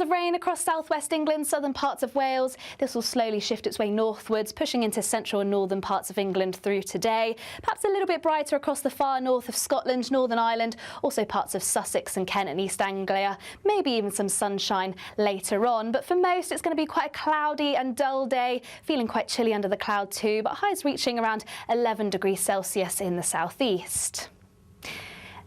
The rain across southwest England, southern parts of Wales. This will slowly shift its way northwards, pushing into central and northern parts of England through today. Perhaps a little bit brighter across the far north of Scotland, Northern Ireland, also parts of Sussex and Kent and East Anglia. Maybe even some sunshine later on. But for most, it's going to be quite a cloudy and dull day, feeling quite chilly under the cloud too, but highs reaching around 11 degrees Celsius in the southeast.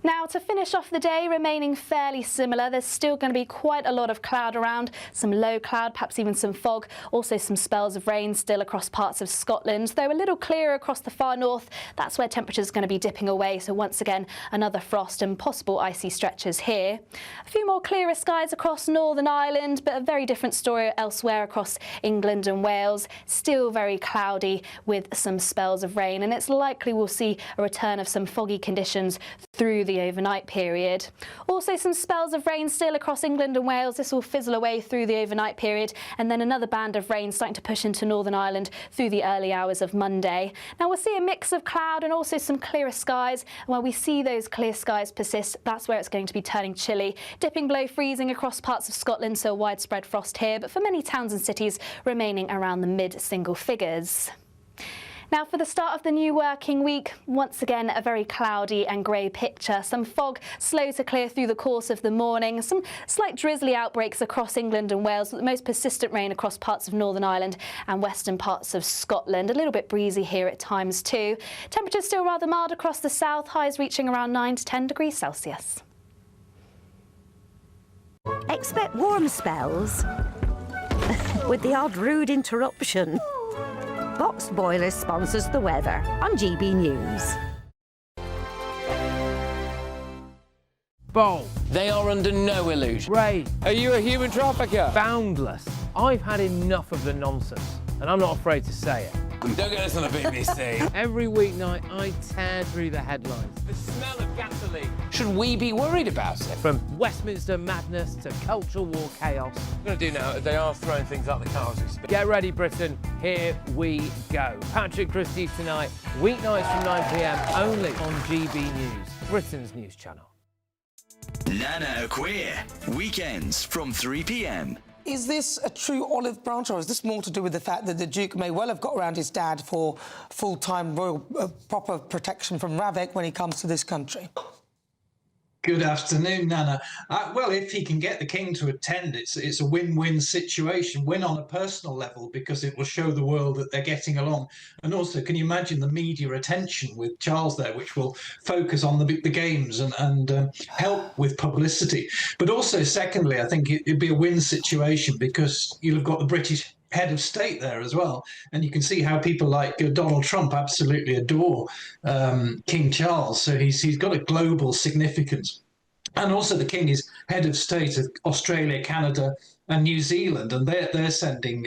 Now, to finish off the day, remaining fairly similar, there's still going to be quite a lot of cloud around, some low cloud, perhaps even some fog, also some spells of rain still across parts of Scotland, though a little clearer across the far north. That's where temperatures are going to be dipping away, so once again, another frost and possible icy stretches here. A few more clearer skies across Northern Ireland, but a very different story elsewhere across England and Wales. Still very cloudy with some spells of rain, and it's likely we'll see a return of some foggy conditions through the overnight period. Also some spells of rain still across England and Wales. This will fizzle away through the overnight period, and then another band of rain starting to push into Northern Ireland through the early hours of Monday. Now we'll see a mix of cloud and also some clearer skies, and when we see those clear skies persist, that's where it's going to be turning chilly, dipping below freezing across parts of Scotland, so widespread frost here, but for many towns and cities remaining around the mid-single figures. Now for the start of the new working week, once again a very cloudy and grey picture. Some fog slow to clear through the course of the morning, some slight drizzly outbreaks across England and Wales, with the most persistent rain across parts of Northern Ireland and western parts of Scotland. A little bit breezy here at times too. Temperatures still rather mild across the south, highs reaching around 9 to 10 degrees Celsius. Expect warm spells with the odd rude interruption. Boxed Boilers sponsors the weather on GB News. Bowl. They are under no illusion. Ray. Are you a human trafficker? Boundless. I've had enough of the nonsense, and I'm not afraid to say it. Don't get us on the BBC. Every weeknight, I tear through the headlines. The smell of gasoline. Should we be worried about it? From Westminster madness to cultural war chaos. What I'm going to do now is they are throwing things out the car as we speak. Get ready, Britain. Here we go. Patrick Christie's tonight, weeknights from 9 p.m, only on GB News, Britain's news channel. Nana Queer, weekends from 3 p.m. Is this a true olive branch, or is this more to do with the fact that the Duke may well have got around his dad for full-time royal proper protection from Ravik when he comes to this country? Good afternoon, Nana. Well, if he can get the King to attend, it's a win-win situation. Win on a personal level, because it will show the world that they're getting along. And also, can you imagine the media attention with Charles there, which will focus on the games and help with publicity. But also, secondly, I think it'd be a win situation, because you'll have got the British head of state there as well, and you can see how people like Donald Trump absolutely adore King Charles, so he's got a global significance. And also the King is head of state of Australia, Canada and New Zealand, and they're sending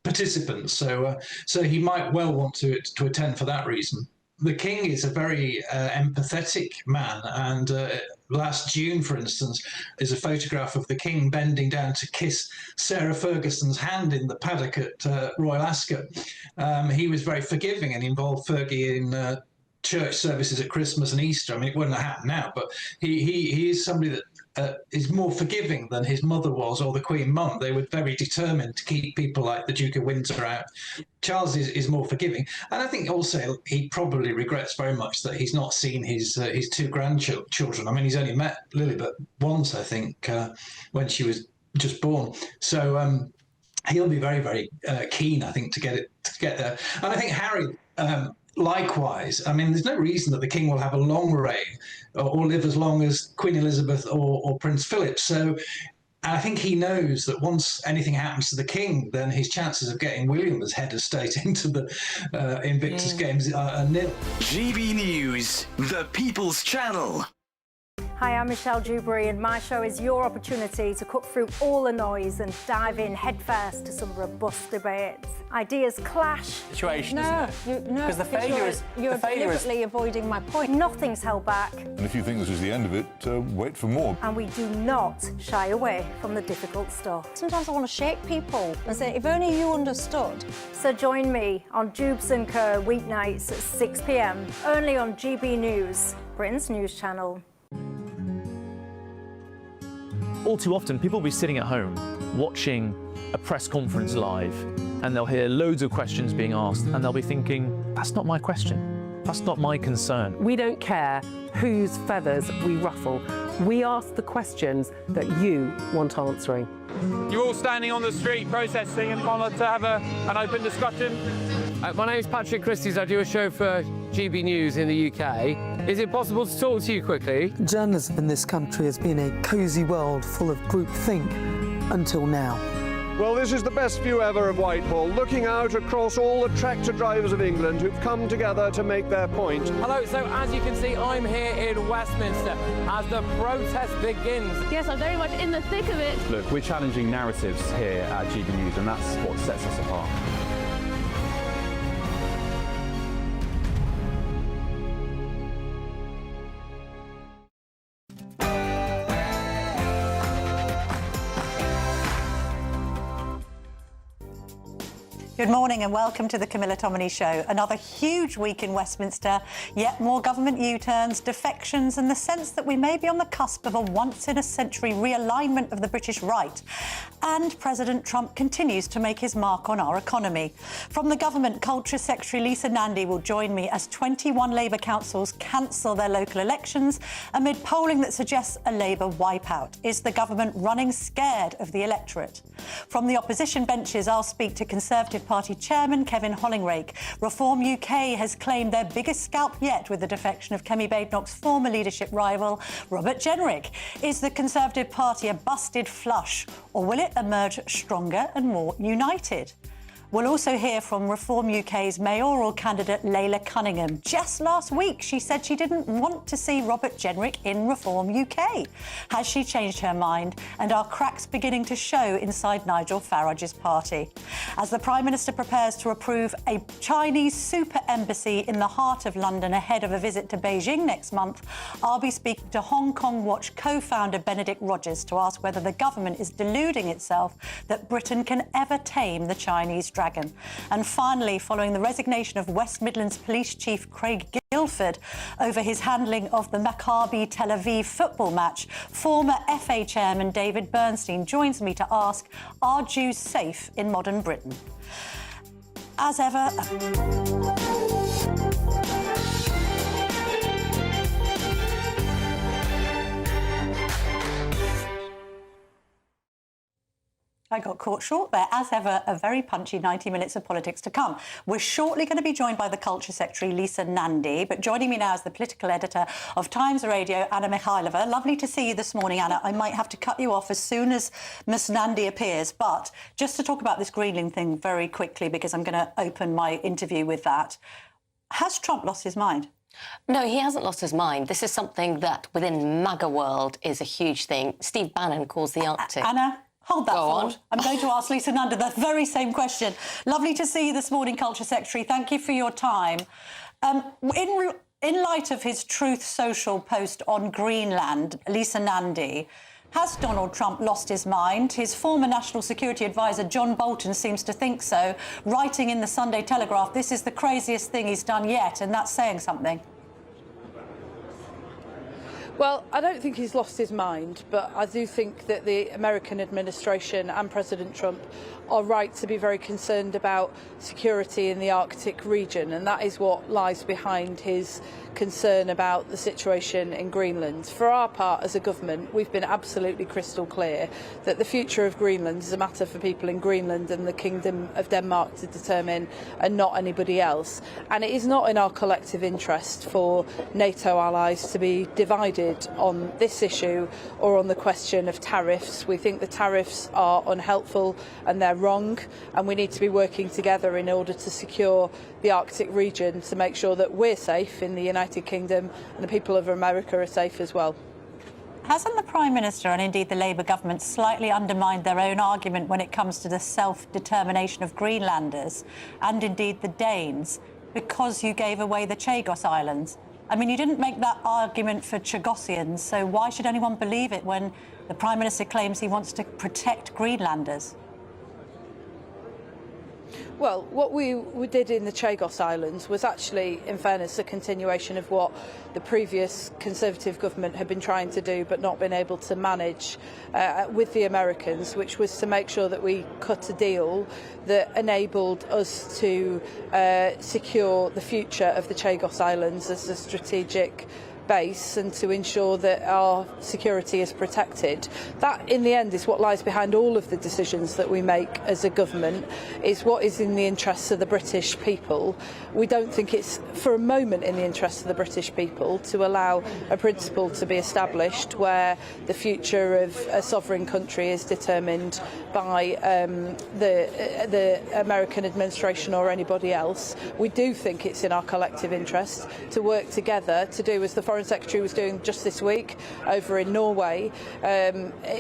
participants, so he might well want to attend for that reason. The King is a very empathetic man, and last June, for instance, is a photograph of the King bending down to kiss Sarah Ferguson's hand in the paddock at Royal Ascot. He was very forgiving and involved Fergie in church services at Christmas and Easter. I mean, it wouldn't have happened now, but he is somebody that is more forgiving than his mother was, or the Queen Mum. They were very determined to keep people like the Duke of Windsor out. Charles is more forgiving, and I think also he probably regrets very much that he's not seen his two grandchildren. I mean, he's only met Lilibet once, I think, when she was just born. So he'll be very, very keen, I think, to get there. And I think Harry. Likewise, I mean, there's no reason that the King will have a long reign or live as long as Queen Elizabeth or Prince Philip. So I think he knows that once anything happens to the King, then his chances of getting William as head of state into the Invictus Games are nil. GB News, the People's Channel. Hi, I'm Michelle Dewberry, and my show is your opportunity to cut through all the noise and dive in headfirst to some robust debates. Ideas clash. Situation, No, isn't it? no, Because the failure is you're deliberately avoiding my point. Nothing's held back, And if you think this is the end of it, wait for more. and we do not shy away from the difficult stuff. Sometimes I want to shake people and say, if only you understood. So join me on Dubes & Co weeknights at 6 p.m, only on GB News, Britain's news channel. All too often, people will be sitting at home watching a press conference live, and they'll hear loads of questions being asked, and they'll be thinking, that's not my question. That's not my concern. We don't care whose feathers we ruffle. We ask the questions that you want answering. You're all standing on the street protesting and want to have an open discussion. My name is Patrick Christys. I do a show for GB News in the UK. Is it possible to talk to you quickly? Journalism in this country has been a cosy world full of groupthink until now. Well, this is the best view ever of Whitehall, looking out across all the tractor drivers of England who've come together to make their point. Hello, so as you can see, I'm here in Westminster as the protest begins. Yes, I'm very much in the thick of it. Look, we're challenging narratives here at GB News, and that's what sets us apart. Good morning and welcome to the Camilla Tominey Show. Another huge week in Westminster, yet more government U-turns, defections and the sense that we may be on the cusp of a once-in-a-century realignment of the British right. And President Trump continues to make his mark on our economy. From the government, Culture Secretary Lisa Nandy will join me as 21 Labour councils cancel their local elections amid polling that suggests a Labour wipeout. Is the government running scared of the electorate? From the opposition benches, I'll speak to Conservative Party Chairman Kevin Hollingrake. Reform UK has claimed their biggest scalp yet with the defection of Kemi Badenoch's former leadership rival, Robert Jenrick. Is the Conservative Party a busted flush, or will it emerge stronger and more united? We'll also hear from Reform UK's mayoral candidate Leila Cunningham. Just last week, she said she didn't want to see Robert Jenrick in Reform UK. Has she changed her mind? And are cracks beginning to show inside Nigel Farage's party? As the Prime Minister prepares to approve a Chinese super embassy in the heart of London ahead of a visit to Beijing next month, I'll be speaking to Hong Kong Watch co-founder Benedict Rogers to ask whether the government is deluding itself that Britain can ever tame the Chinese dragon. And finally, following the resignation of West Midlands Police Chief Craig Guildford over his handling of the Maccabi Tel Aviv football match, former FA chairman David Bernstein joins me to ask, are Jews safe in modern Britain? As ever... I got caught short there. As ever, a very punchy 90 minutes of politics to come. We're shortly going to be joined by the Culture Secretary, Lisa Nandy, but joining me now is the political editor of Times Radio, Anna Mikhailova. Lovely to see you this morning, Anna. I might have to cut you off as soon as Miss Nandy appears, but just to talk about this Greenland thing very quickly, because I'm going to open my interview with that. Has Trump lost his mind? No, he hasn't lost his mind. This is something that within MAGA world is a huge thing. Steve Bannon calls the Arctic. Anna? Hold that thought. I'm going to ask Lisa Nandy that very same question. Lovely to see you this morning, Culture Secretary. Thank you for your time. In light of his Truth Social post on Greenland, Lisa Nandy, has Donald Trump lost his mind? His former National Security Advisor, John Bolton, seems to think so, writing in the Sunday Telegraph, this is the craziest thing he's done yet, and that's saying something. Well, I don't think he's lost his mind, but I do think that the American administration and President Trump are right to be very concerned about security in the Arctic region, and that is what lies behind his concern about the situation in Greenland. For our part as a government, we've been absolutely crystal clear that the future of Greenland is a matter for people in Greenland and the Kingdom of Denmark to determine, and not anybody else. And it is not in our collective interest for NATO allies to be divided on this issue or on the question of tariffs. We think the tariffs are unhelpful and they're wrong, and we need to be working together in order to secure the Arctic region to make sure that we're safe in the United Kingdom and the people of America are safe as well. Hasn't the Prime Minister and indeed the Labour government slightly undermined their own argument when it comes to the self-determination of Greenlanders and indeed the Danes because you gave away the Chagos Islands? I mean, you didn't make that argument for Chagossians, so why should anyone believe it when the Prime Minister claims he wants to protect Greenlanders? Well, what we did in the Chagos Islands was actually, in fairness, a continuation of what the previous Conservative government had been trying to do but not been able to manage with the Americans, which was to make sure that we cut a deal that enabled us to secure the future of the Chagos Islands as a strategic base and to ensure that our security is protected. That, in the end, is what lies behind all of the decisions that we make as a government, is what is in the interests of the British people. We don't think it's for a moment in the interests of the British people to allow a principle to be established where the future of a sovereign country is determined by the American administration or anybody else. We do think it's in our collective interest to work together to do as the Foreign Secretary was doing just this week over in Norway,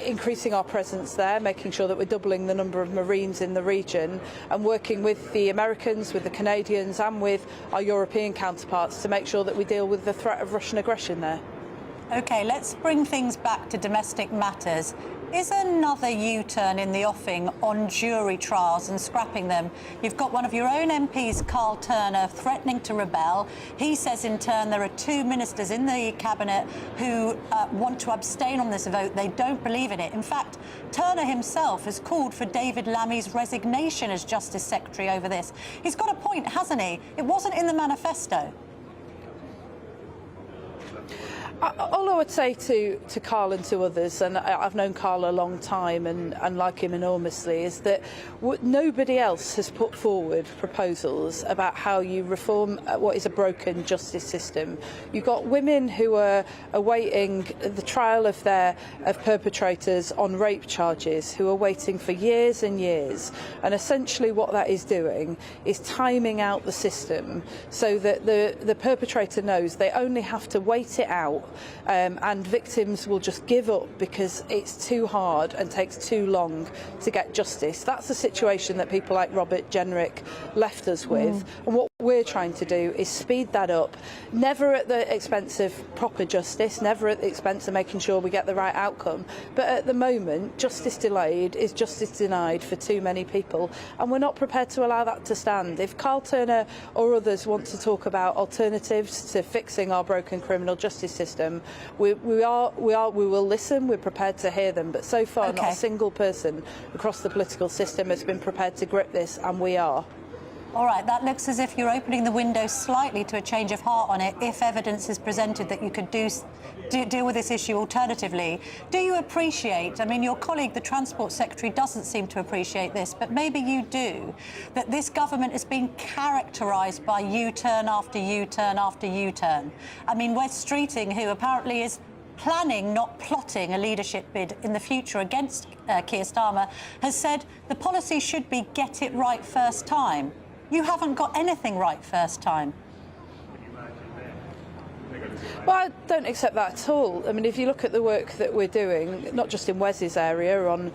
increasing our presence there, making sure that we're doubling the number of Marines in the region and working with the Americans, with the Canadians and with our European counterparts to make sure that we deal with the threat of Russian aggression there. OK, let's bring things back to domestic matters. Is another U-turn in the offing on jury trials and scrapping them? You've got one of your own MPs, Carl Turner, threatening to rebel. He says in turn there are 2 ministers in the cabinet who want to abstain on this vote. They don't believe in it. In fact, Turner himself has called for David Lammy's resignation as Justice Secretary over this. He's got a point, hasn't he? It wasn't in the manifesto. All I would say to Carl and to others, and I've known Carl a long time and like him enormously, is that nobody else has put forward proposals about how you reform what is a broken justice system. You've got women who are awaiting the trial of perpetrators on rape charges, who are waiting for years and years, and essentially what that is doing is timing out the system so that the perpetrator knows they only have to wait it out. And victims will just give up because it's too hard and takes too long to get justice. That's the situation that people like Robert Jenrick left us with. And what we're trying to do is speed that up, never at the expense of proper justice, never at the expense of making sure we get the right outcome. But at the moment, justice delayed is justice denied for too many people. And we're not prepared to allow that to stand. If Carl Turner or others want to talk about alternatives to fixing our broken criminal justice system, we will listen. We're prepared to hear them, but so far not a single person across the political system has been prepared to grip this, and we are. All right, that looks as if you're opening the window slightly to a change of heart on it if evidence is presented that you could deal with this issue alternatively. Do you appreciate, I mean, your colleague, the Transport Secretary, doesn't seem to appreciate this, but maybe you do, that this government has been characterised by U-turn after U-turn after U-turn? I mean, Wes Streeting, who apparently is planning, not plotting, a leadership bid in the future against Keir Starmer, has said the policy should be get it right first time. You haven't got anything right first time. Well, I don't accept that at all. I mean, if you look at the work that we're doing, not just in Wes's area on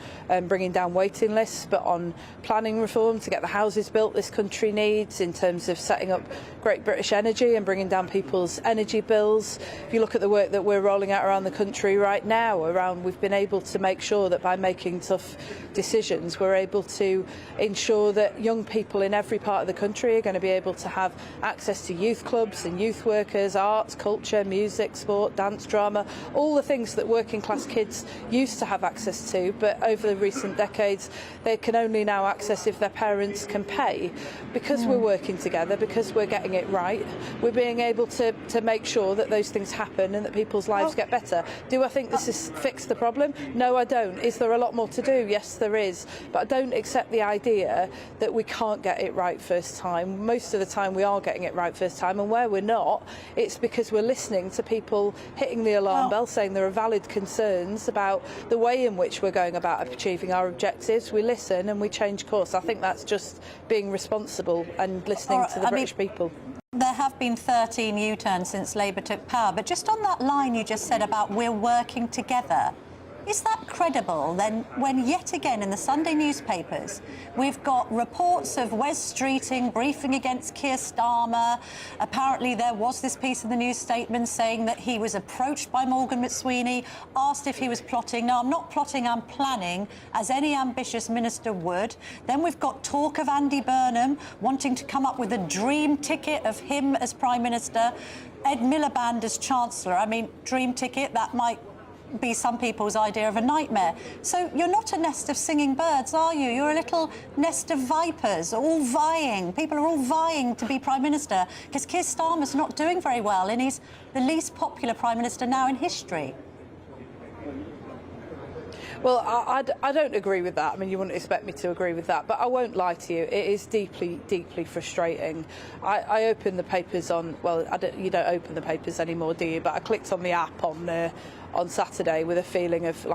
bringing down waiting lists, but on planning reform to get the houses built this country needs, in terms of setting up Great British Energy and bringing down people's energy bills. If you look at the work that we're rolling out around the country right now, we've been able to make sure that by making tough decisions, we're able to ensure that young people in every part of the country are going to be able to have access to youth clubs and youth workers, arts, culture, music, sport, dance, drama, all the things that working class kids used to have access to, but over the recent decades they can only now access if their parents can pay. Because we're working together, because we're getting it right, we're being able to make sure that those things happen and that people's lives get better. Do I think this has fixed the problem? No, I don't. Is there a lot more to do? Yes, there is. But I don't accept the idea that we can't get it right first time. Most of the time we are getting it right first time, and where we're not, it's because we're listening to people hitting the alarm bell, saying there are valid concerns about the way in which we're going about achieving our objectives. We listen and we change course. I think that's just being responsible and listening to the British people. There have been 13 U-turns since Labour took power, but just on that line you just said about we're working together, Is that credible then when yet again in the Sunday newspapers we've got reports of Wes Streeting briefing against Keir Starmer? Apparently there was this piece in the news statement saying that he was approached by Morgan McSweeney, asked if he was plotting. No, I'm not plotting, I'm planning, as any ambitious minister would. Then we've got talk of Andy Burnham wanting to come up with a dream ticket of him as Prime Minister, Ed Miliband as Chancellor. I mean, dream ticket, that might be some people's idea of a nightmare. So you're not a nest of singing birds, are you? You're a little nest of vipers, all vying. People are all vying to be Prime Minister because Keir Starmer's not doing very well and he's the least popular Prime Minister now in history. Well, I don't agree with that. I mean, you wouldn't expect me to agree with that, but I won't lie to you. It is deeply, deeply frustrating. I opened the papers on, well, you don't open the papers anymore, do you? But I clicked on the app on Saturday with a feeling of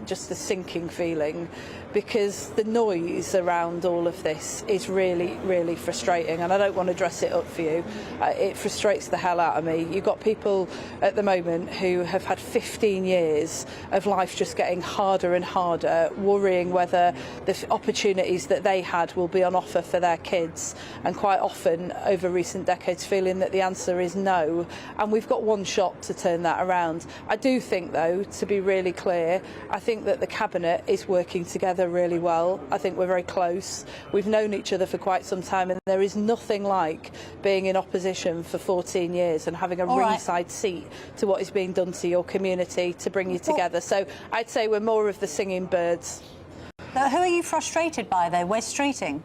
just a sinking feeling, because the noise around all of this is really, really frustrating, and I don't want to dress it up for you. It frustrates the hell out of me. You've got people at the moment who have had 15 years of life just getting harder and harder, worrying whether the opportunities that they had will be on offer for their kids, and quite often over recent decades feeling that the answer is no, and we've got one shot to turn that around. I do think, though, to be really clear, I think that the Cabinet is working together really well. I think we're very close. We've known each other for quite some time, and there is nothing like being in opposition for 14 years and having a ringside seat to what is being done to your community to bring you together. So I'd say we're more of the singing birds. Now, who are you frustrated by, though? Wes Streeting?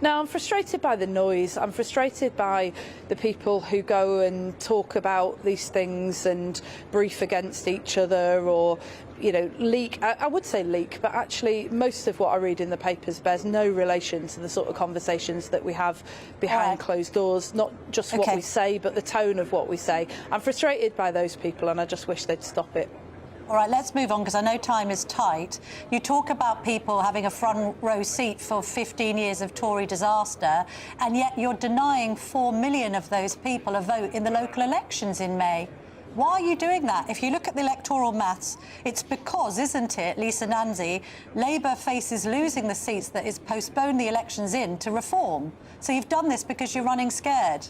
No, I'm frustrated by the noise. I'm frustrated by the people who go and talk about these things and brief against each other, or, you know, leak. I would say leak, but actually most of what I read in the papers bears no relation to the sort of conversations that we have behind closed doors, not just what we say, but the tone of what we say. I'm frustrated by those people, and I just wish they'd stop it. All right, let's move on, because I know time is tight. You talk about people having a front row seat for 15 years of Tory disaster, and yet you're denying 4 million of those people a vote in the local elections in May. Why are you doing that? If you look at the electoral maths, it's because, isn't it, Lisa Nandy, Labour faces losing the seats that is postponed the elections in to reform. So you've done this because you're running scared.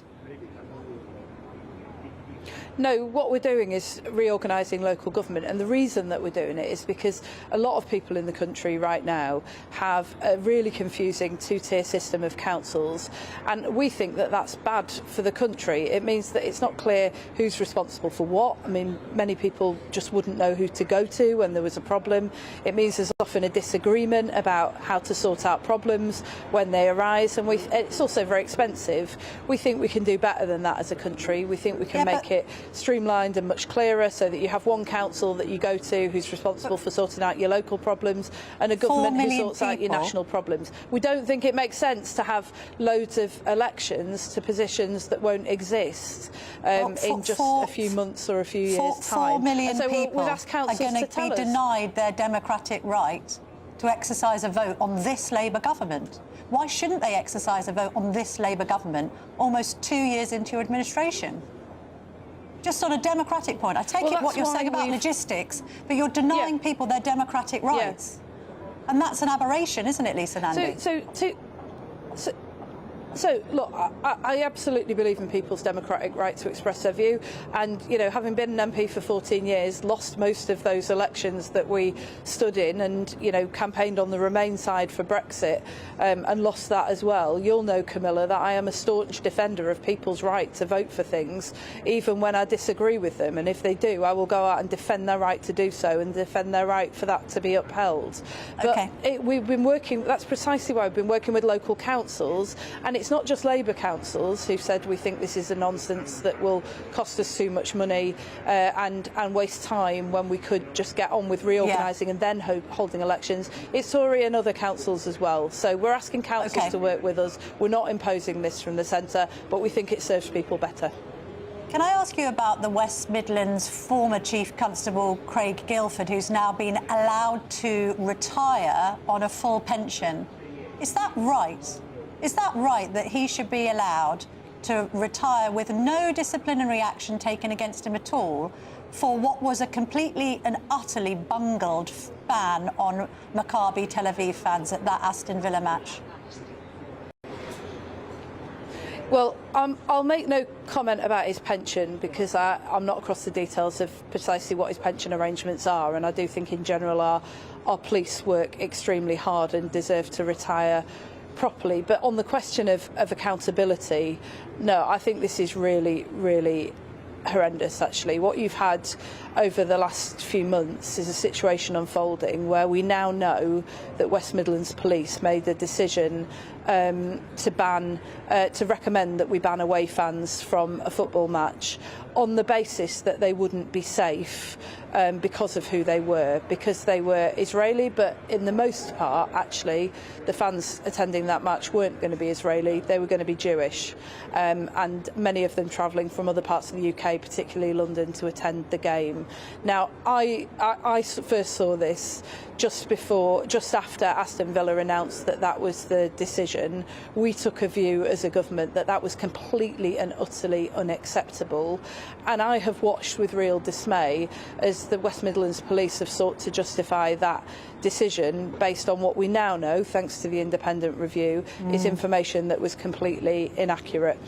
No, what we're doing is reorganising local government, and the reason that we're doing it is because a lot of people in the country right now have a really confusing two-tier system of councils, and we think that that's bad for the country. It means that it's not clear who's responsible for what. I mean, many people just wouldn't know who to go to when there was a problem. It means there's often a disagreement about how to sort out problems when they arise, and it's also very expensive. We think we can do better than that as a country. We think we can make it streamlined and much clearer, so that you have one council that you go to who's responsible for sorting out your local problems, and a government who sorts out your national problems. We don't think it makes sense to have loads of elections to positions that won't exist in just a few months or a few years' time. 4 million so people we'll ask are going to be denied their democratic right to exercise a vote on this Labour government. Why shouldn't they exercise a vote on this Labour government almost 2 years into your administration? Just on a democratic point, I take it what you're saying about logistics, but you're denying people their democratic rights. And that's an aberration, isn't it, Lisa Nandy? So, look, I absolutely believe in people's democratic right to express their view, and, you know, having been an MP for 14 years, lost most of those elections that we stood in, and, you know, campaigned on the Remain side for Brexit, and lost that as well. You'll know, Camilla, that I am a staunch defender of people's right to vote for things, even when I disagree with them, and if they do, I will go out and defend their right to do so, and defend their right for that to be upheld. But we've been working, that's precisely why we've been working with local councils, and it's not just Labour councils who've said we think this is a nonsense that will cost us too much money and waste time when we could just get on with reorganising and then holding elections. It's Tory and other councils as well. So we're asking councils to work with us. We're not imposing this from the centre, but we think it serves people better. Can I ask you about the West Midlands former Chief Constable Craig Guilford, who's now been allowed to retire on a full pension? Is that right? Is that right that he should be allowed to retire with no disciplinary action taken against him at all, for what was a completely and utterly bungled ban on Maccabi Tel Aviv fans at that Aston Villa match? Well, I'll make no comment about his pension because I'm not across the details of precisely what his pension arrangements are, and I do think in general our police work extremely hard and deserve to retire properly. But on the question of accountability, no, I think this is really, really horrendous, actually. What you've had over the last few months is a situation unfolding where we now know that West Midlands Police made the decision to recommend that we ban away fans from a football match on the basis that they wouldn't be safe because of who they were, because they were Israeli, but in the most part, actually, the fans attending that match weren't going to be Israeli, they were going to be Jewish, and many of them travelling from other parts of the UK, particularly London, to attend the game. Now, I first saw this just after Aston Villa announced that that was the decision. We took a view as a government that that was completely and utterly unacceptable, and I have watched with real dismay as the West Midlands Police have sought to justify that decision based on what we now know, thanks to the independent review, is information that was completely inaccurate.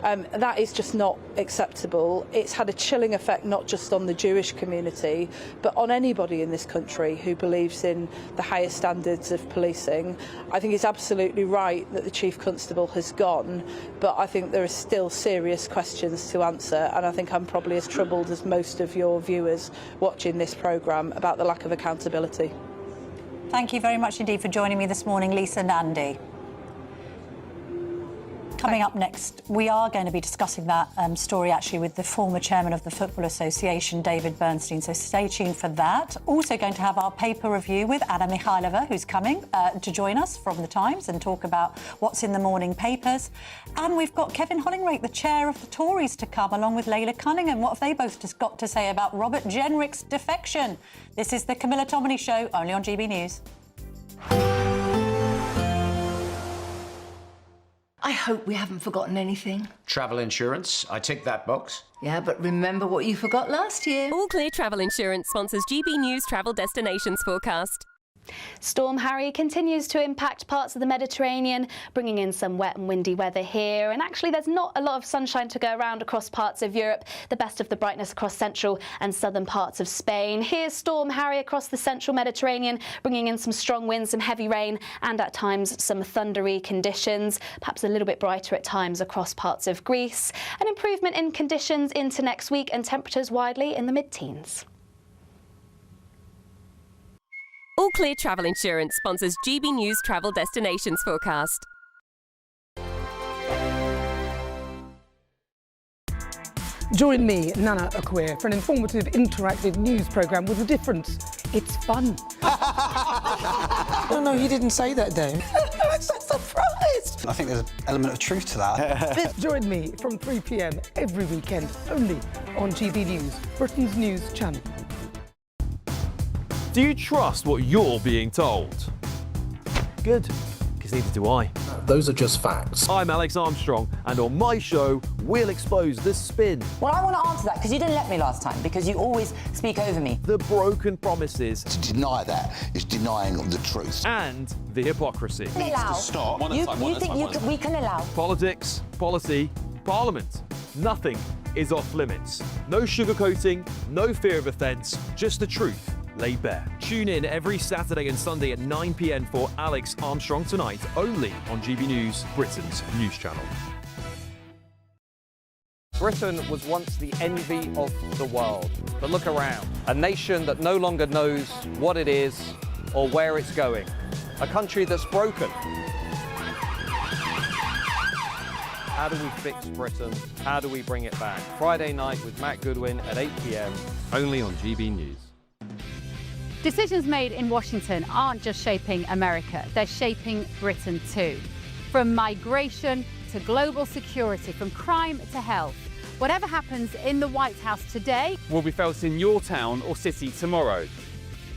That is just not acceptable. It's had a chilling effect not just on the Jewish community, but on anybody in this country who believes in the highest standards of policing. I think it's absolutely right that the Chief Constable has gone, but I think there are still serious questions to answer, and I think I'm probably as troubled as most of your viewers watching this programme about the lack of accountability. Thank you very much indeed for joining me this morning, Lisa Nandy. Coming up next, we are going to be discussing that story actually with the former chairman of the Football Association, David Bernstein, so stay tuned for that. Also going to have our paper review with Anna Mikhailova, who's coming to join us from The Times and talk about what's in the morning papers. And we've got Kevin Hollingrake, the chair of the Tories, to come, along with Layla Cunningham. What have they both just got to say about Robert Jenrick's defection? This is the Camilla Tominey Show, only on GB News. I hope we haven't forgotten anything. Travel insurance, I tick that box. Yeah, but remember what you forgot last year. All Clear Travel Insurance sponsors GB News Travel Destinations Forecast. Storm Harry continues to impact parts of the Mediterranean, bringing in some wet and windy weather here. And actually, there's not a lot of sunshine to go around across parts of Europe. The best of the brightness across central and southern parts of Spain. Here's Storm Harry across the central Mediterranean, bringing in some strong winds, some heavy rain, and at times some thundery conditions. Perhaps a little bit brighter at times across parts of Greece. An improvement in conditions into next week, and temperatures widely in the mid-teens. All Clear Travel Insurance sponsors GB News Travel Destinations Forecast. Join me, Nana Akwe, for an informative, interactive news programme with a difference. It's fun. No, he didn't say that, Dave. I'm so surprised. I think there's an element of truth to that. Join me from 3 p.m. every weekend, only on GB News, Britain's news channel. Do you trust what you're being told? Good, because neither do I. Those are just facts. I'm Alex Armstrong, and on my show, we'll expose the spin. Well, I want to answer that, because you didn't let me last time, because you always speak over me. The broken promises. To deny that is denying the truth. And the hypocrisy. Needs to stop. You think we can allow? Politics, policy, parliament. Nothing is off limits. No sugarcoating, no fear of offence, just the truth laid bare. Tune in every Saturday and Sunday at 9 p.m. for Alex Armstrong Tonight, only on GB News, Britain's news channel. Britain was once the envy of the world. But look around. A nation that no longer knows what it is or where it's going. A country that's broken. How do we fix Britain? How do we bring it back? Friday night with Matt Goodwin at 8 p.m. only on GB News. Decisions made in Washington aren't just shaping America, they're shaping Britain too. From migration to global security, from crime to health. Whatever happens in the White House today will be felt in your town or city tomorrow.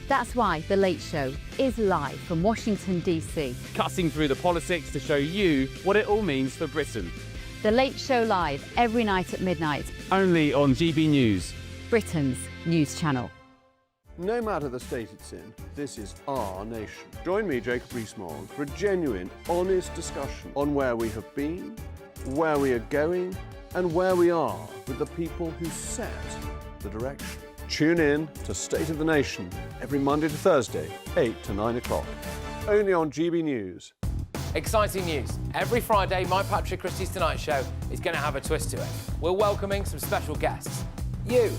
That's why The Late Show is live from Washington, D.C. Cutting through the politics to show you what it all means for Britain. The Late Show live every night at midnight. Only on GB News, Britain's news channel. No matter the state it's in, this is our nation. Join me, Jacob Rees-Mogg, for a genuine, honest discussion on where we have been, where we are going, and where we are with the people who set the direction. Tune in to State of the Nation every Monday to Thursday, 8 to 9 o'clock. Only on GB News. Exciting news. Every Friday, my Patrick Christie's Tonight Show is going to have a twist to it. We're welcoming some special guests. You.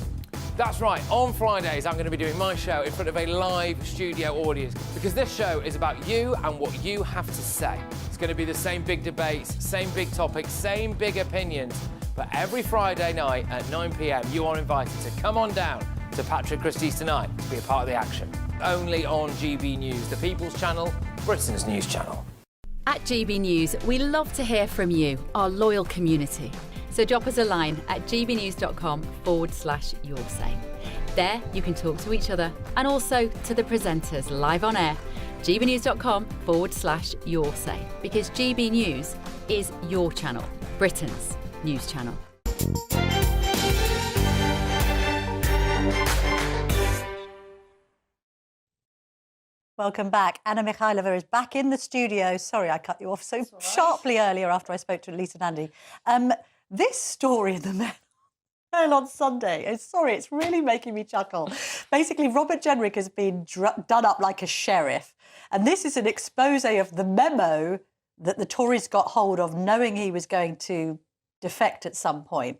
That's right, on Fridays I'm going to be doing my show in front of a live studio audience because this show is about you and what you have to say. It's going to be the same big debates, same big topics, same big opinions, but every Friday night at 9 p.m. you are invited to come on down to Patrick Christie's Tonight to be a part of the action. Only on GB News, the People's Channel, Britain's news channel. At GB News, we love to hear from you, our loyal community. So drop us a line at gbnews.com/your say. There you can talk to each other and also to the presenters live on air. gbnews.com/your say, because GB News is your channel, Britain's news channel. Welcome back. Anna Mikhailova is back in the studio. Sorry, I cut you off so sharply earlier after I spoke to Lisa Nandy. This story in the Mail on Sunday, it's really making me chuckle. Basically, Robert Jenrick has been done up like a sheriff. And this is an expose of the memo that the Tories got hold of, knowing he was going to defect at some point.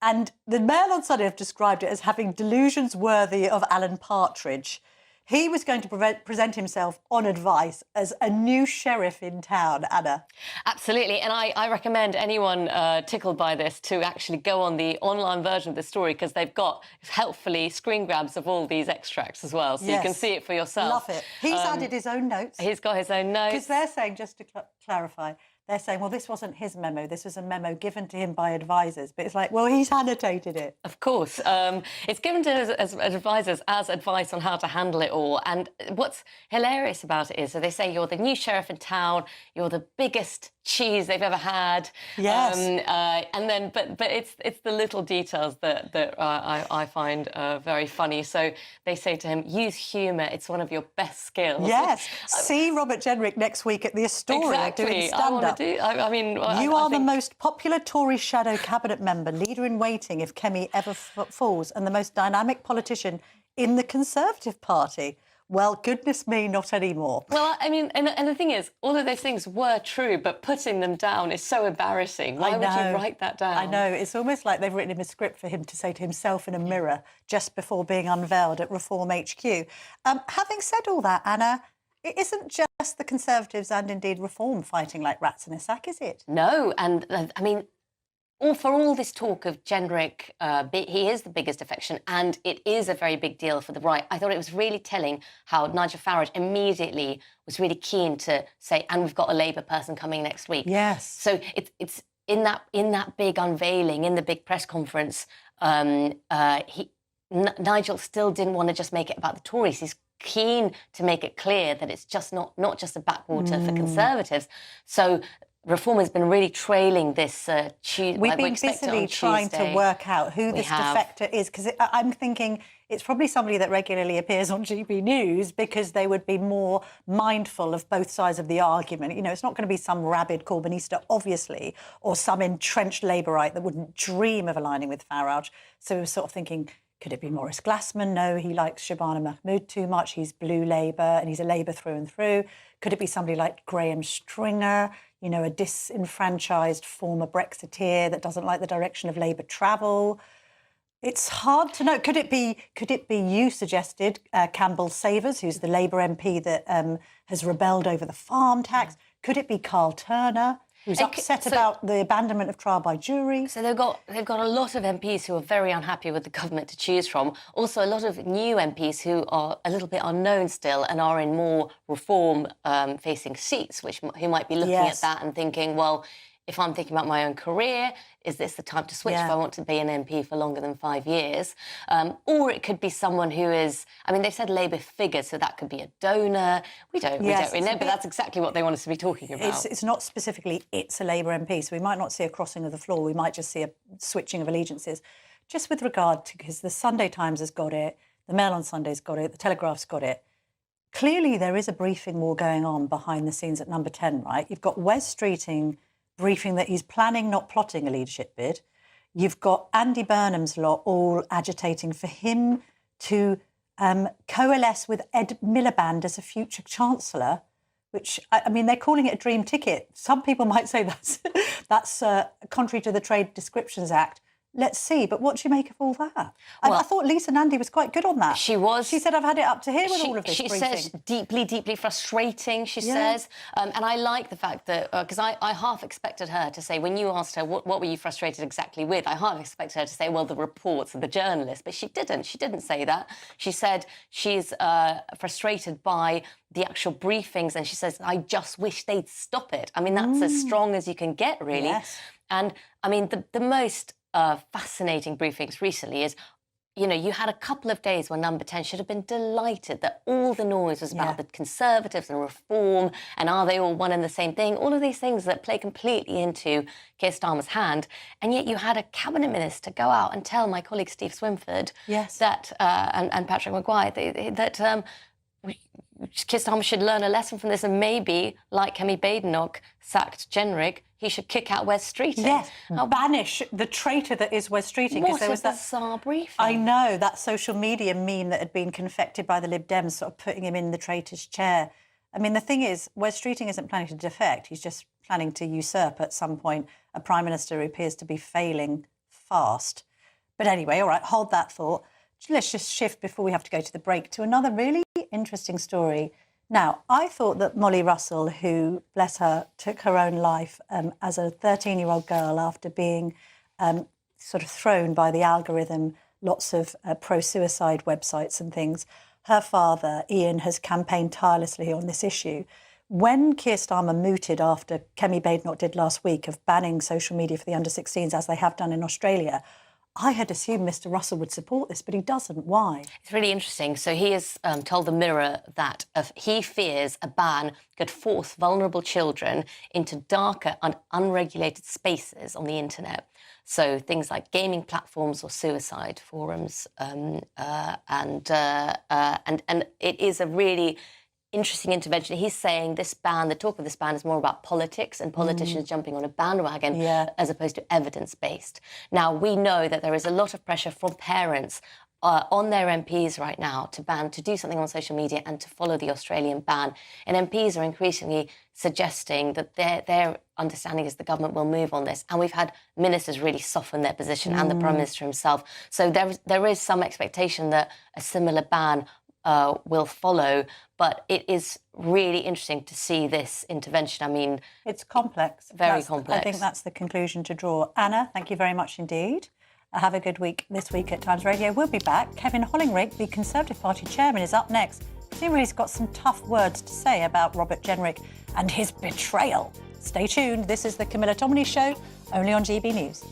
And the Mail on Sunday have described it as having delusions worthy of Alan Partridge. He was going to present himself on advice as a new sheriff in town, Anna. Absolutely, and I recommend anyone tickled by this to actually go on the online version of the story because they've got, helpfully, screen grabs of all these extracts as well, so you can see it for yourself. Love it. He's added his own notes. He's got his own notes. Because they're saying, just to clarify, they're saying, well, this wasn't his memo, this was a memo given to him by advisors. But it's like, well, he's annotated it. Of course. It's given to his advisors as advice on how to handle it all. And what's hilarious about it is, so they say you're the new sheriff in town, you're the biggest cheese they've ever had. Yes. And then, but it's the little details that I find very funny. So they say to him, use humour, it's one of your best skills. Yes. See Robert Jenrick next week at the Astoria doing stand-up. You are the most popular Tory shadow cabinet member, leader in waiting if Kemi ever falls, and the most dynamic politician in the Conservative Party. Well, goodness me, not anymore. Well, I mean, and the thing is, all of those things were true, but putting them down is so embarrassing. Why would you write that down? I know. It's almost like they've written him a script for him to say to himself in a mirror just before being unveiled at Reform HQ. Having said all that, Anna, it isn't just the Conservatives and indeed Reform fighting like rats in a sack, is it? No, and I mean, for all this talk of Jenrick, he is the biggest defection, and it is a very big deal for the right. I thought it was really telling how Nigel Farage immediately was really keen to say, and we've got a Labour person coming next week. Yes. So it's in that big unveiling, in the big press conference, Nigel still didn't want to just make it about the Tories. He's keen to make it clear that it's just not just a backwater for Conservatives. So Reform has been really trailing this Tuesday. We've been busily trying to work out who this defector is, because I'm thinking it's probably somebody that regularly appears on GB News because they would be more mindful of both sides of the argument. You know, it's not going to be some rabid Corbynista, obviously, or some entrenched Labourite that wouldn't dream of aligning with Farage. So we were sort of thinking, could it be Maurice Glassman? No, he likes Shabana Mahmood too much. He's blue Labour and he's a Labour through and through. Could it be somebody like Graham Stringer, you know, a disenfranchised former Brexiteer that doesn't like the direction of Labour travel? It's hard to know. Could it be you suggested, Campbell Savers, who's the Labour MP that has rebelled over the farm tax? Could it be Carl Turner, who's upset about the abandonment of trial by jury? So they've got a lot of MPs who are very unhappy with the government to choose from. Also, a lot of new MPs who are a little bit unknown still and are in more reform-facing seats, who might be looking at that and thinking, well, if I'm thinking about my own career, is this the time to switch if I want to be an MP for longer than 5 years? Or it could be someone who is, I mean, they've said Labour figure, so that could be a donor. We don't really know, but that's exactly what they want us to be talking about. It's not specifically it's a Labour MP, so we might not see a crossing of the floor. We might just see a switching of allegiances. just with regard to, because the Sunday Times has got it, the Mail on Sunday's got it, the Telegraph's got it. Clearly, there is a briefing war going on behind the scenes at Number 10, right? You've got Wes Streeting briefing that he's planning, not plotting, a leadership bid. You've got Andy Burnham's lot all agitating for him to coalesce with Ed Miliband as a future Chancellor, which, I mean, they're calling it a dream ticket. Some people might say that's contrary to the Trade Descriptions Act. Let's see. But what do you make of all that? Well, I thought Lisa Nandy was quite good on that. She was. She said, I've had it up to here with all of this She briefing. says deeply, deeply frustrating, she says. And I like the fact that, because I half expected her to say, when you asked her, what were you frustrated exactly with? I half expected her to say, well, the reports and the journalists. But she didn't. She didn't say that. She said she's frustrated by the actual briefings. And she says, I just wish they'd stop it. I mean, that's as strong as you can get, really. Yes. And, I mean, the most fascinating briefings recently is, you know, you had a couple of days where Number 10 should have been delighted that all the noise was about the Conservatives and reform and are they all one and the same thing, all of these things that play completely into Keir Starmer's hand. And yet you had a cabinet minister go out and tell my colleague Steve Swinford that, and Patrick Maguire, that Keir Starmer should learn a lesson from this and maybe, like Kemi Badenoch sacked Jenrick, he should kick out Wes Streeting. Yes, banish the traitor that is Wes Streeting. What there was a bizarre briefing. I know, that social media meme that had been confected by the Lib Dems, sort of putting him in the traitor's chair. I mean, the thing is, Wes Streeting isn't planning to defect. He's just planning to usurp at some point a Prime Minister who appears to be failing fast. But anyway, all right, hold that thought. Let's just shift before we have to go to the break to another really interesting story. Now, I thought that Molly Russell, who, bless her, took her own life as a 13-year-old girl after being sort of thrown by the algorithm, lots of pro-suicide websites and things, her father, Ian, has campaigned tirelessly on this issue. When Keir Starmer mooted after Kemi Badenoch did last week of banning social media for the under-16s, as they have done in Australia, I had assumed Mr Russell would support this, but he doesn't. Why? It's really interesting. So he has told the Mirror that he fears a ban could force vulnerable children into darker and unregulated spaces on the internet. So things like gaming platforms or suicide forums. And it is a really interesting intervention. He's saying this ban, the talk of this ban is more about politics and politicians jumping on a bandwagon as opposed to evidence-based. Now, we know that there is a lot of pressure from parents on their MPs right now to do something on social media and to follow the Australian ban. And MPs are increasingly suggesting that their understanding is the government will move on this. And we've had ministers really soften their position and the Prime Minister himself. So there is some expectation that a similar ban will follow, but it is really interesting to see this intervention. I mean, it's complex. Very complex. I think that's the conclusion to draw. Anna, thank you very much indeed. Have a good week this week at Times Radio. We'll be back. Kevin Hollingrig, the Conservative Party chairman, is up next. Presumably he's got some tough words to say about Robert Jenrick and his betrayal. Stay tuned. This is the Camilla Tominey Show, only on GB News.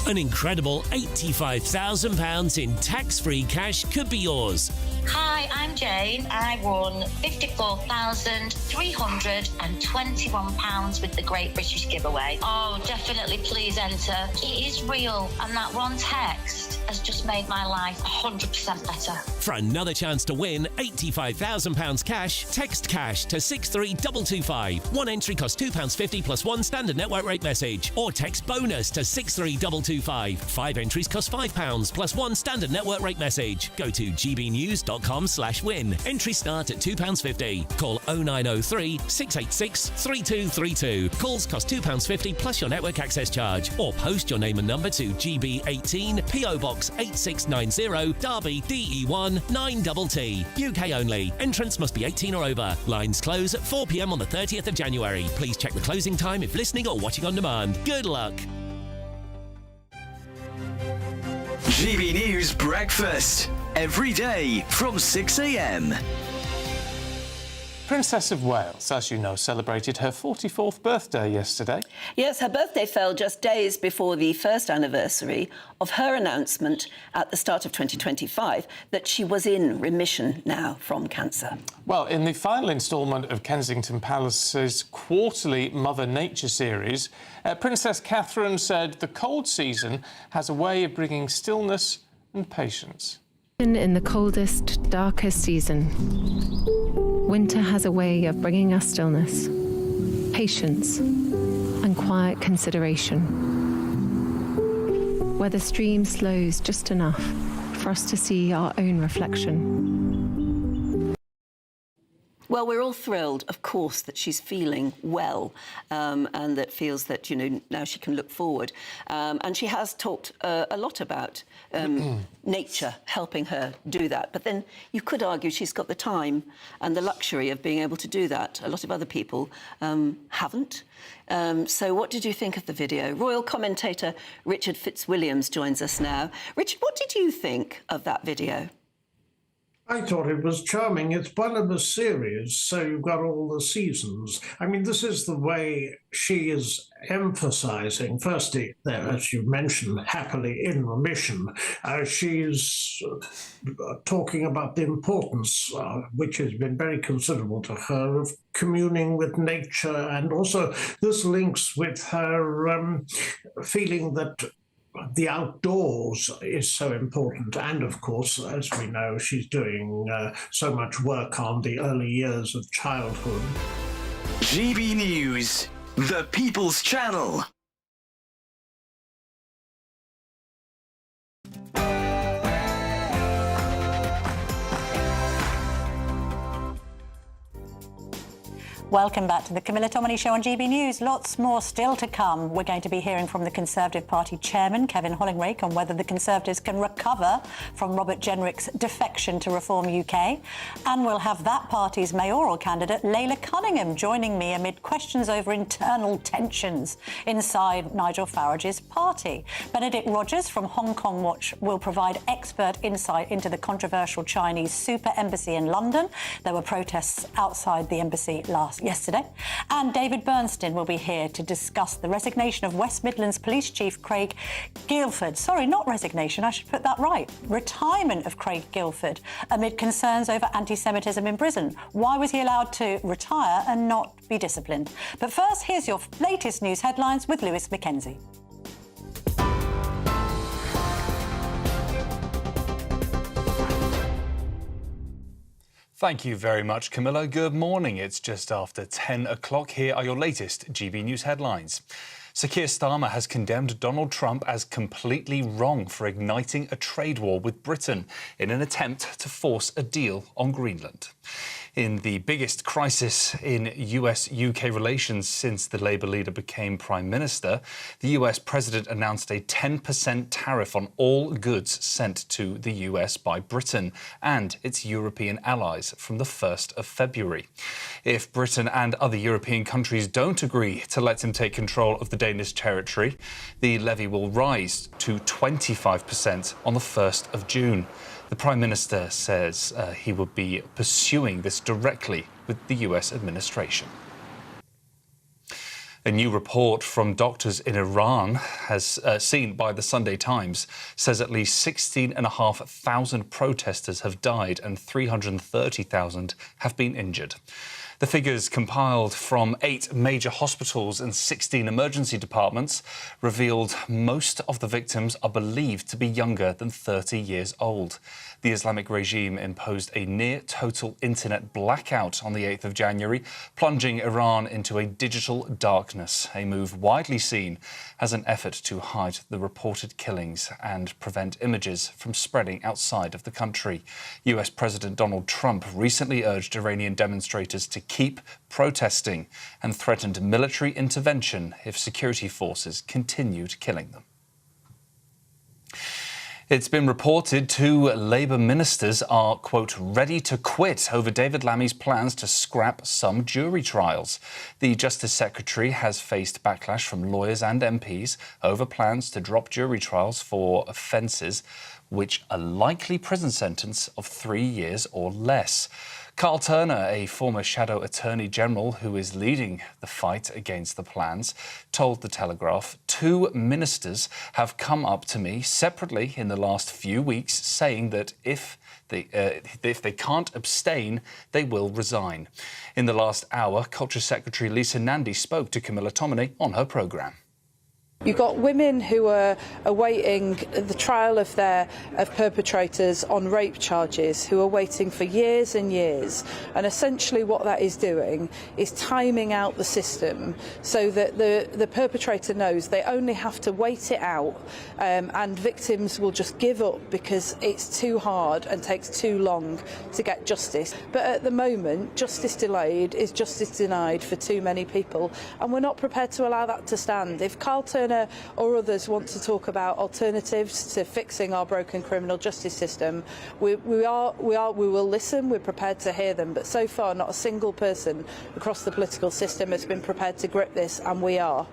An incredible £85,000 in tax-free cash could be yours. Hi, I'm Jane. I won £54,321 with the Great British Giveaway. Oh, definitely please enter. It is real, and that one text has just made my life 100% better. For another chance to win £85,000 cash, text cash to 63225. One entry costs £2.50 plus one standard network rate message. Or text bonus to 63225. 5 entries cost £5 plus one standard network rate message. Go to gbnews.com/win. Entry start at £2.50. Call 0903 686 3232. Calls cost £2.50 plus your network access charge. Or post your name and number to GB18 PO Box 8690 Derby DE1 9TT. UK only. Entrance must be 18 or over. Lines close at 4 p.m. on the 30th of January. Please check the closing time if listening or watching on demand. Good luck. GB News Breakfast. Every day from 6 a.m. Princess of Wales, as you know, celebrated her 44th birthday yesterday. Yes, her birthday fell just days before the first anniversary of her announcement at the start of 2025 that she was in remission now from cancer. Well, in the final instalment of Kensington Palace's quarterly Mother Nature series, Princess Catherine said the cold season has a way of bringing stillness and patience. In the coldest, darkest season, winter has a way of bringing us stillness, patience, and quiet consideration, where the stream slows just enough for us to see our own reflection. Well, we're all thrilled, of course, that she's feeling well and that feels that, now she can look forward. And she has talked a lot about nature helping her do that. But then you could argue she's got the time and the luxury of being able to do that. A lot of other people haven't. So what did you think of the video? Royal commentator Richard Fitzwilliams joins us now. Richard, what did you think of that video? I thought it was charming. It's one of a series, so you've got all the seasons. I mean, this is the way she is emphasising, firstly, there, as you mentioned, happily in remission. She's talking about the importance, which has been very considerable to her, of communing with nature, and also this links with her feeling that the outdoors is so important. And of course, as we know, she's doing so much work on the early years of childhood. GB News, the People's Channel. Welcome back to the Camilla Tominey Show on GB News. Lots more still to come. We're going to be hearing from the Conservative Party chairman, Kevin Hollingrake, on whether the Conservatives can recover from Robert Jenrick's defection to Reform UK. And we'll have that party's mayoral candidate, Layla Cunningham, joining me amid questions over internal tensions inside Nigel Farage's party. Benedict Rogers from Hong Kong Watch will provide expert insight into the controversial Chinese super embassy in London. There were protests outside the embassy yesterday. And David Bernstein will be here to discuss the resignation of West Midlands Police Chief Craig Guilford. Sorry, not resignation, I should put that right. Retirement of Craig Guilford amid concerns over anti-Semitism in prison. Why was he allowed to retire and not be disciplined? But first, here's your latest news headlines with Lewis Mackenzie. Thank you very much, Camilla. Good morning. It's just after 10 o'clock. Here are your latest GB News headlines. Sir Keir Starmer has condemned Donald Trump as completely wrong for igniting a trade war with Britain in an attempt to force a deal on Greenland. In the biggest crisis in US-UK relations since the Labour leader became Prime Minister, the US President announced a 10% tariff on all goods sent to the US by Britain and its European allies from the 1st of February. If Britain and other European countries don't agree to let him take control of the Danish territory, the levy will rise to 25% on the 1st of June. The Prime Minister says he will be pursuing this directly with the US administration. A new report from doctors in Iran, as seen by the Sunday Times, says at least 16,500 protesters have died and 330,000 have been injured. The figures compiled from 8 major hospitals and 16 emergency departments revealed most of the victims are believed to be younger than 30 years old. The Islamic regime imposed a near-total internet blackout on the 8th of January, plunging Iran into a digital darkness, a move widely seen as an effort to hide the reported killings and prevent images from spreading outside of the country. US President Donald Trump recently urged Iranian demonstrators to keep protesting and threatened military intervention if security forces continued killing them. It's been reported 2 Labour ministers are, quote, ready to quit over David Lammy's plans to scrap some jury trials. The Justice Secretary has faced backlash from lawyers and MPs over plans to drop jury trials for offences which a likely prison sentence of 3 years or less. Carl Turner, a former Shadow Attorney General who is leading the fight against the plans, told The Telegraph, 2 ministers have come up to me separately in the last few weeks saying that if they can't abstain, they will resign. In the last hour, Culture Secretary Lisa Nandy spoke to Camilla Tominey on her programme. You've got women who are awaiting the trial of perpetrators on rape charges, who are waiting for years and years. And essentially what that is doing is timing out the system so that the perpetrator knows they only have to wait it out, and victims will just give up because it's too hard and takes too long to get justice. But at the moment, justice delayed is justice denied for too many people, and we're not prepared to allow that to stand. If Carl Turner or others want to talk about alternatives to fixing our broken criminal justice system, we will listen. We're prepared to hear them, but so far not a single person across the political system has been prepared to grip this, and we are.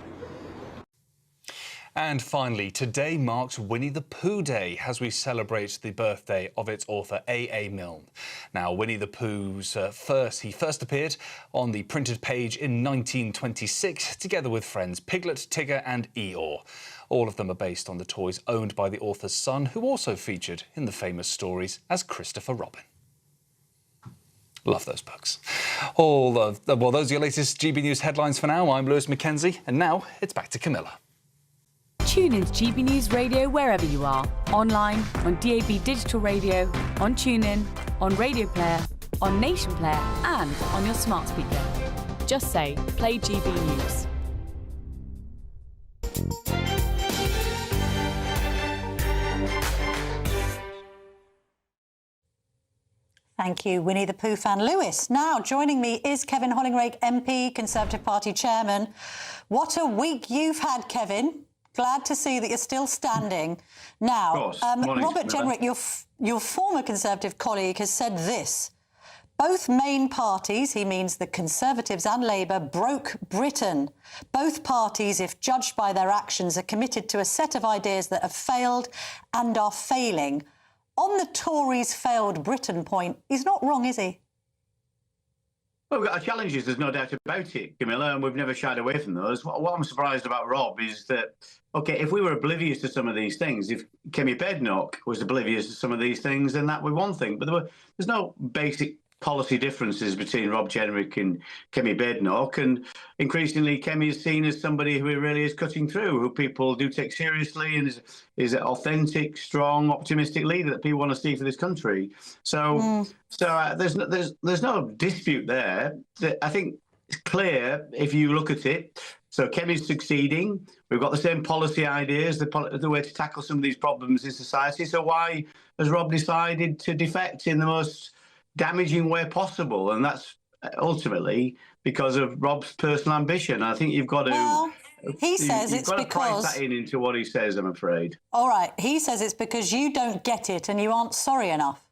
And finally, today marks Winnie the Pooh Day as we celebrate the birthday of its author A.A. Milne. Now, Winnie the Pooh's first appeared on the printed page in 1926, together with friends Piglet, Tigger and Eeyore. All of them are based on the toys owned by the author's son, who also featured in the famous stories as Christopher Robin. Love those books. Well, those are your latest GB News headlines for now. I'm Lewis Mackenzie, and now it's back to Camilla. Tune in to GB News Radio wherever you are. Online, on DAB digital radio, on TuneIn, on Radio Player, on Nation Player and on your smart speaker. Just say, play GB News. Thank you, Winnie the Pooh fan Lewis. Now, joining me is Kevin Hollingrake, MP, Conservative Party Chairman. What a week you've had, Kevin. Glad to see that you're still standing. Now, Robert Jenrick, your former Conservative colleague, has said this. Both main parties, he means the Conservatives and Labour, broke Britain. Both parties, if judged by their actions, are committed to a set of ideas that have failed and are failing. On the Tories' failed Britain point, he's not wrong, is he? Well, we've got our challenges, there's no doubt about it, Camilla, and we've never shied away from those. What I'm surprised about, Rob, is that, OK, if we were oblivious to some of these things, if Kemi Badenoch was oblivious to some of these things, then that would be one thing. But there's no basic policy differences between Rob Jenrick and Kemi Badenoch, and increasingly Kemi is seen as somebody who really is cutting through, who people do take seriously, and is an authentic, strong, optimistic leader that people want to see for this country. So there's no dispute there. I think it's clear if you look at it. So Kemi's succeeding. We've got the same policy ideas, the way to tackle some of these problems in society. So why has Rob decided to defect in the most damaging way possible? And that's ultimately because of Rob's personal ambition. I think you've got to. Well, he says it's because price that into what he says, I'm afraid. All right, he says it's because you don't get it and you aren't sorry enough.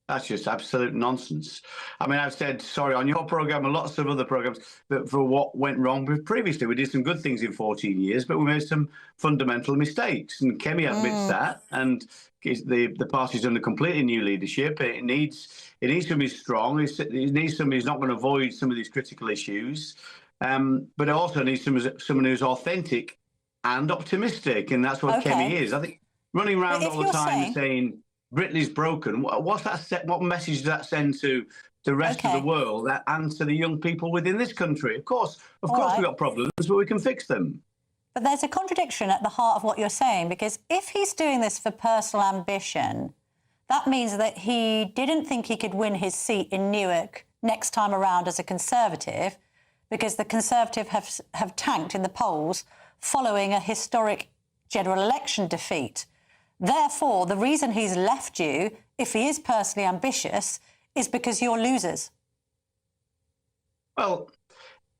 That's just absolute nonsense. I mean, I've said sorry on your programme and lots of other programmes for what went wrong previously. We did some good things in 14 years, but we made some fundamental mistakes. And Kemi admits that. And the party's under completely new leadership. It needs somebody strong. It needs somebody who's not going to avoid some of these critical issues. But it also needs someone who's authentic and optimistic. And that's what Kemi is. I think running around all the time saying Britain is broken. What message does that send to the rest of the world and to the young people within this country? Of course, we've got problems, but we can fix them. But there's a contradiction at the heart of what you're saying, because if he's doing this for personal ambition, that means that he didn't think he could win his seat in Newark next time around as a Conservative, because the Conservative have tanked in the polls following a historic general election defeat. Therefore, the reason he's left you, if he is personally ambitious, is because you're losers. Well,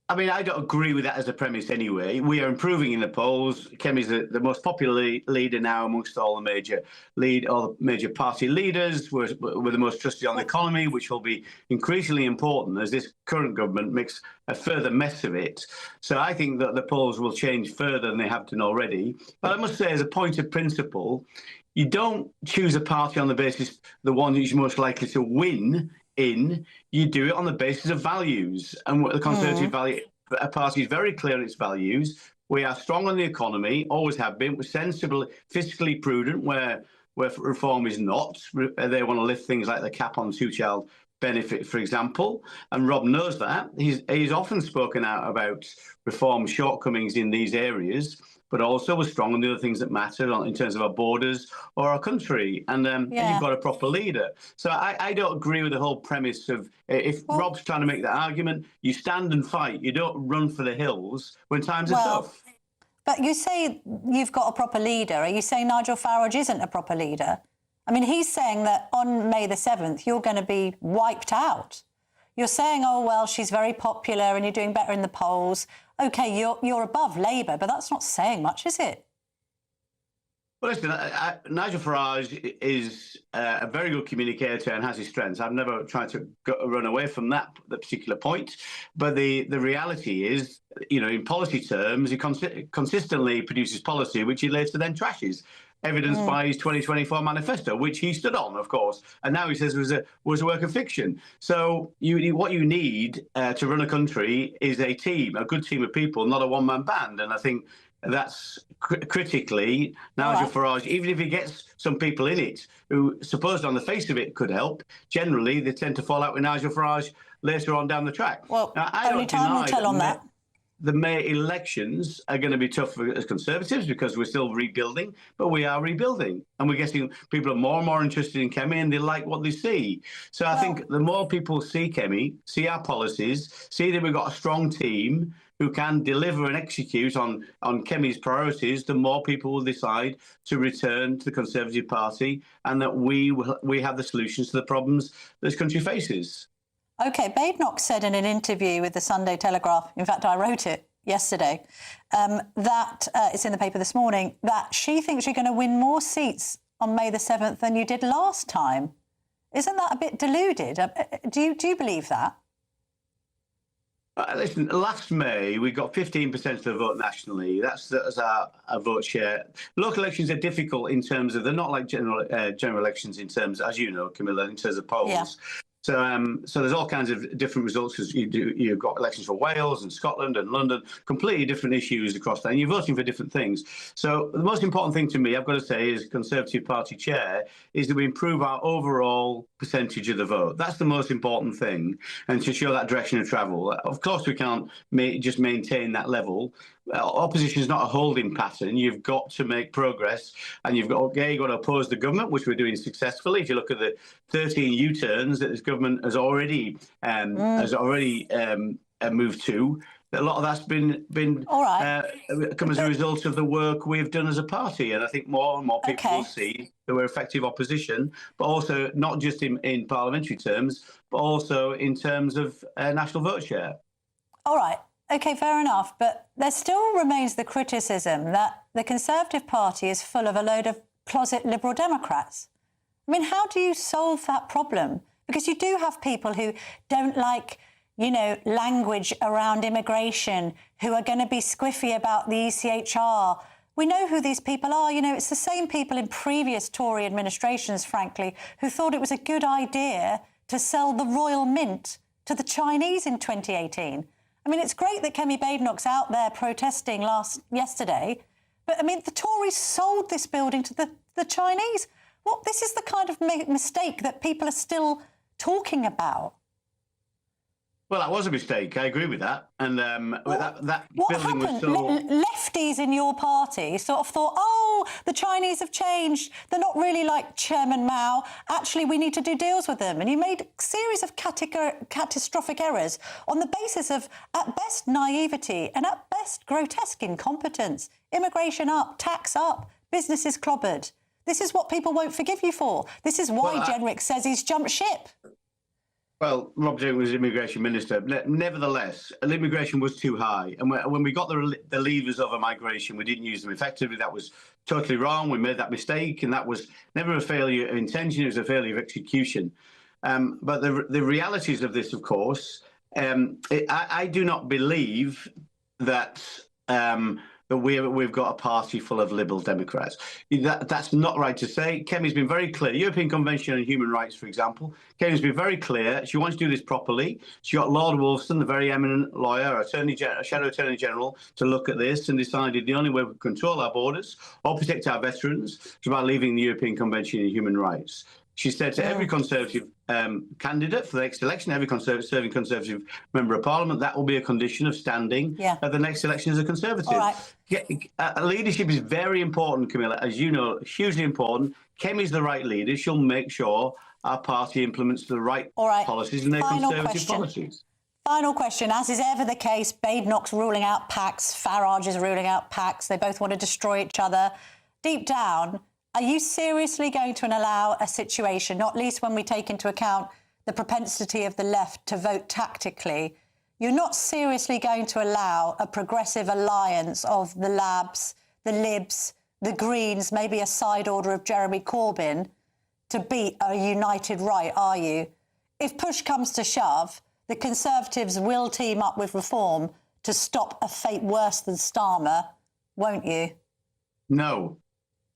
I mean, I don't agree with that as a premise anyway. We are improving in the polls. Kemi's the most popular leader now amongst all the major party leaders. We're the most trusted on the economy, which will be increasingly important as this current government makes a further mess of it. So I think that the polls will change further than they have done already. But I must say, as a point of principle, you don't choose a party on the basis the one who's most likely to win in. You do it on the basis of values. And what the Conservative Party is very clear on its values. We are strong on the economy, always have been. We're sensible, fiscally prudent where reform is not. They want to lift things like the cap on two-child benefit, for example. And Rob knows that. He's often spoken out about reform shortcomings in these areas, but also was strong on the other things that matter in terms of our borders or our country. And you've got a proper leader. So I don't agree with the whole premise of if Rob's trying to make that argument, you stand and fight. You don't run for the hills when times are tough. But you say you've got a proper leader. Are you saying Nigel Farage isn't a proper leader? I mean, he's saying that on May the 7th, you're going to be wiped out. You're saying, oh, well, she's very popular and you're doing better in the polls. OK, you're above Labour, but that's not saying much, is it? Well, listen, Nigel Farage is a very good communicator and has his strengths. I've never tried to run away from that particular point. But the reality is, in policy terms, he consistently produces policy which he later then trashes, evidenced by his 2024 manifesto, which he stood on, of course. And now he says was a work of fiction. So what you need to run a country is a team, a good team of people, not a one-man band. And I think that's critically Nigel Farage, even if he gets some people in it who supposed on the face of it could help, generally they tend to fall out with Nigel Farage later on down the track. Well, now, I only don't time will tell on that. The May elections are going to be tough as Conservatives because we're still rebuilding, but we are rebuilding. And we're getting people are more and more interested in Kemi and they like what they see. So I think the more people see Kemi, see our policies, see that we've got a strong team who can deliver and execute on Kemi's priorities, the more people will decide to return to the Conservative Party and that we have the solutions to the problems this country faces. OK, Badenoch said in an interview with the Sunday Telegraph, in fact, I wrote it yesterday, that it's in the paper this morning, that she thinks you're going to win more seats on May the 7th than you did last time. Isn't that a bit deluded? Do you believe that? Listen, last May, we got 15% of the vote nationally. That's our vote share. Local elections are difficult in terms of, they're not like general elections in terms, as you know, Camilla, in terms of polls. Yeah. So there's all kinds of different results because you've got elections for Wales and Scotland and London, completely different issues across there, and you're voting for different things. So the most important thing to me, I've got to say, as Conservative Party chair, is that we improve our overall percentage of the vote. That's the most important thing, and to show that direction of travel. Of course, we can't just maintain that level. Opposition is not a holding pattern. You've got to make progress, and you've got to oppose the government, which we're doing successfully. If you look at the 13 U-turns that this government has already moved to, a lot of that's been come as a result of the work we've done as a party, and I think more and more people will see that we're effective opposition, but also not just in parliamentary terms, but also in terms of national vote share. All right. OK, fair enough. But there still remains the criticism that the Conservative Party is full of a load of closet Liberal Democrats. I mean, how do you solve that problem? Because you do have people who don't like, language around immigration, who are going to be squiffy about the ECHR. We know who these people are. It's the same people in previous Tory administrations, frankly, who thought it was a good idea to sell the Royal Mint to the Chinese in 2018. I mean, it's great that Kemi Badenoch's out there protesting yesterday, but, I mean, the Tories sold this building to the Chinese. Well, this is the kind of mistake that people are still talking about. Well, that was a mistake. I agree with that. And that what building happened? was so... Lefties in your party sort of thought, oh, the Chinese have changed. They're not really like Chairman Mao. Actually, we need to do deals with them. And you made a series of catastrophic errors on the basis of, at best, naivety and at best, grotesque incompetence. Immigration up, tax up, businesses clobbered. This is what people won't forgive you for. This is why Jenrick says he's jumped ship. Well, Rob Jenrick was immigration minister. Nevertheless, immigration was too high. And when we got the levers of a migration, we didn't use them effectively. That was totally wrong. We made that mistake. And that was never a failure of intention. It was a failure of execution. But the realities of this, of course, I do not believe that the that we've got a party full of Liberal Democrats. That's not right to say. Kemi's been very clear. European Convention on Human Rights, for example, Kemi's been very clear. She wants to do this properly. She got Lord Wolfson, the very eminent lawyer, Shadow Attorney General, to look at this and decided the only way we can control our borders or protect our veterans is by leaving the European Convention on Human Rights. She said to every Conservative candidate for the next election, every serving Conservative member of Parliament, that will be a condition of standing at the next election as a Conservative. All right. Leadership is very important, Camilla, as you know, hugely important. Kemi's the right leader. She'll make sure our party implements the right policies and their Conservative policies. Final question. As is ever the case, Badenoch's ruling out Pax, Farage is ruling out Pax. They both want to destroy each other. Deep down, are you seriously going to allow a situation, not least when we take into account the propensity of the left to vote tactically, you're not seriously going to allow a progressive alliance of the Labs, the Libs, the Greens, maybe a side order of Jeremy Corbyn, to beat a united right, are you? If push comes to shove, the Conservatives will team up with Reform to stop a fate worse than Starmer, won't you? No.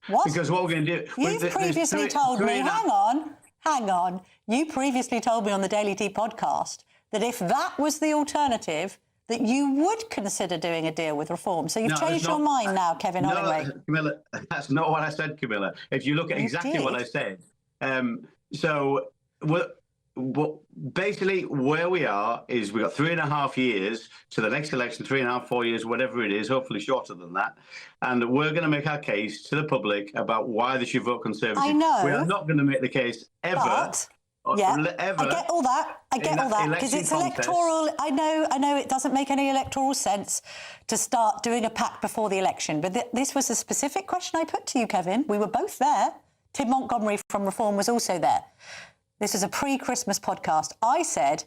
What? Because what we're going to do... You've previously told me... Hang on. You previously told me on the Daily Tea podcast that if that was the alternative, that you would consider doing a deal with Reform. So you've changed your mind now, Kevin Holloway. Camilla, that's not what I said, Camilla. If you look at exactly what I said. Basically, where we are is we've got 3.5 years to the next election, 3.5, 4 years, whatever it is, hopefully shorter than that. And we're going to make our case to the public about why they should vote Conservative. I know. We are not going to make the case ever. I get all that. Because it's electoral. I know it doesn't make any electoral sense to start doing a pact before the election. But this was a specific question I put to you, Kevin. We were both there. Tim Montgomery from Reform was also there. This is a pre-Christmas podcast. I said,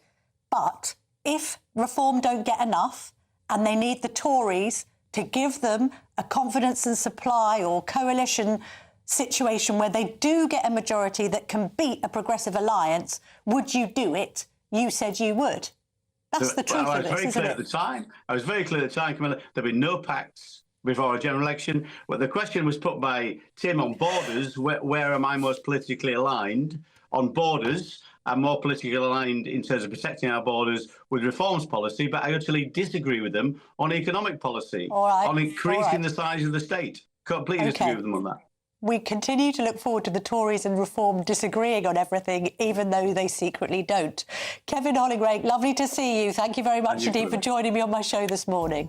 but if Reform don't get enough and they need the Tories to give them a confidence and supply or coalition situation where they do get a majority that can beat a progressive alliance, would you do it? You said you would. That's the truth of this, isn't it? I was very clear at the time, Camilla, there'll be no pacts before a general election. Well, the question was put by Tim on borders, where am I most politically aligned? On borders, I'm more politically aligned in terms of protecting our borders with Reform's policy, but I utterly disagree with them on economic policy, on increasing the size of the state. Completely disagree with them on that. We continue to look forward to the Tories and Reform disagreeing on everything, even though they secretly don't. Kevin Holloway, lovely to see you. Thank you very much indeed for joining me on my show this morning.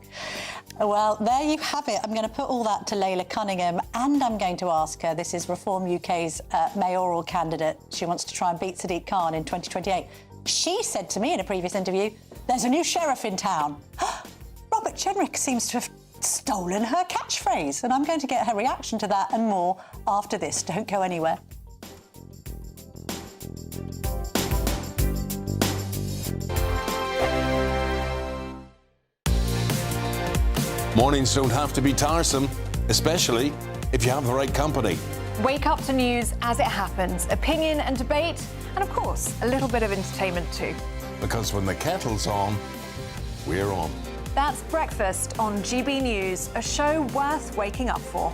Well, there you have it. I'm going to put all that to Layla Cunningham, and I'm going to ask her. This is Reform UK's mayoral candidate. She wants to try and beat Sadiq Khan in 2028. She said to me in a previous interview, there's a new sheriff in town. Robert Jenrick seems to have stolen her catchphrase, and I'm going to get her reaction to that and more after this. Don't go anywhere. Mornings don't have to be tiresome, especially if you have the right company. Wake up to news as it happens, opinion and debate, and of course, a little bit of entertainment too. Because when the kettle's on, we're on. That's Breakfast on GB News, a show worth waking up for.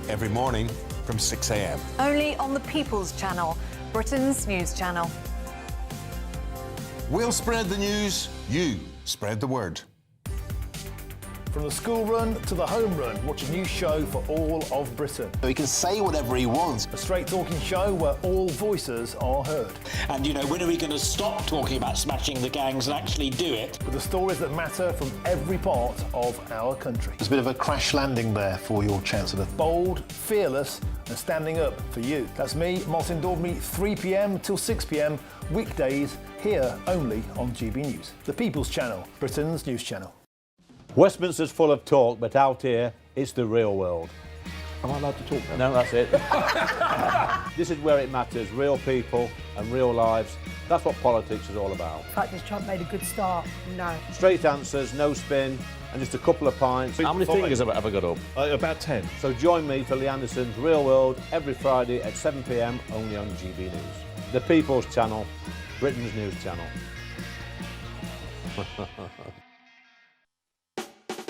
Every morning from 6 a.m. Only on the People's Channel, Britain's news channel. We'll spread the news, you spread the word. From the school run to the home run, watch a new show for all of Britain. He can say whatever he wants. A straight-talking show where all voices are heard. And, you know, when are we going to stop talking about smashing the gangs and actually do it? With the stories that matter from every part of our country. There's a bit of a crash landing there for your Chancellor. Bold, fearless and standing up for you. That's me, Martin Daubney, 3 p.m. till 6 p.m, weekdays, here only on GB News. The People's Channel, Britain's news channel. Westminster's full of talk, but out here, it's the real world. Am I allowed to talk now? No, that's it. This is where it matters, real people and real lives. That's what politics is all about. In fact, has Trump made a good start? No. Straight answers, no spin, and just a couple of pints. How many fingers have I got up? About 10. So join me for Lee Anderson's Real World every Friday at 7 p.m, only on GB News. The People's Channel, Britain's news channel.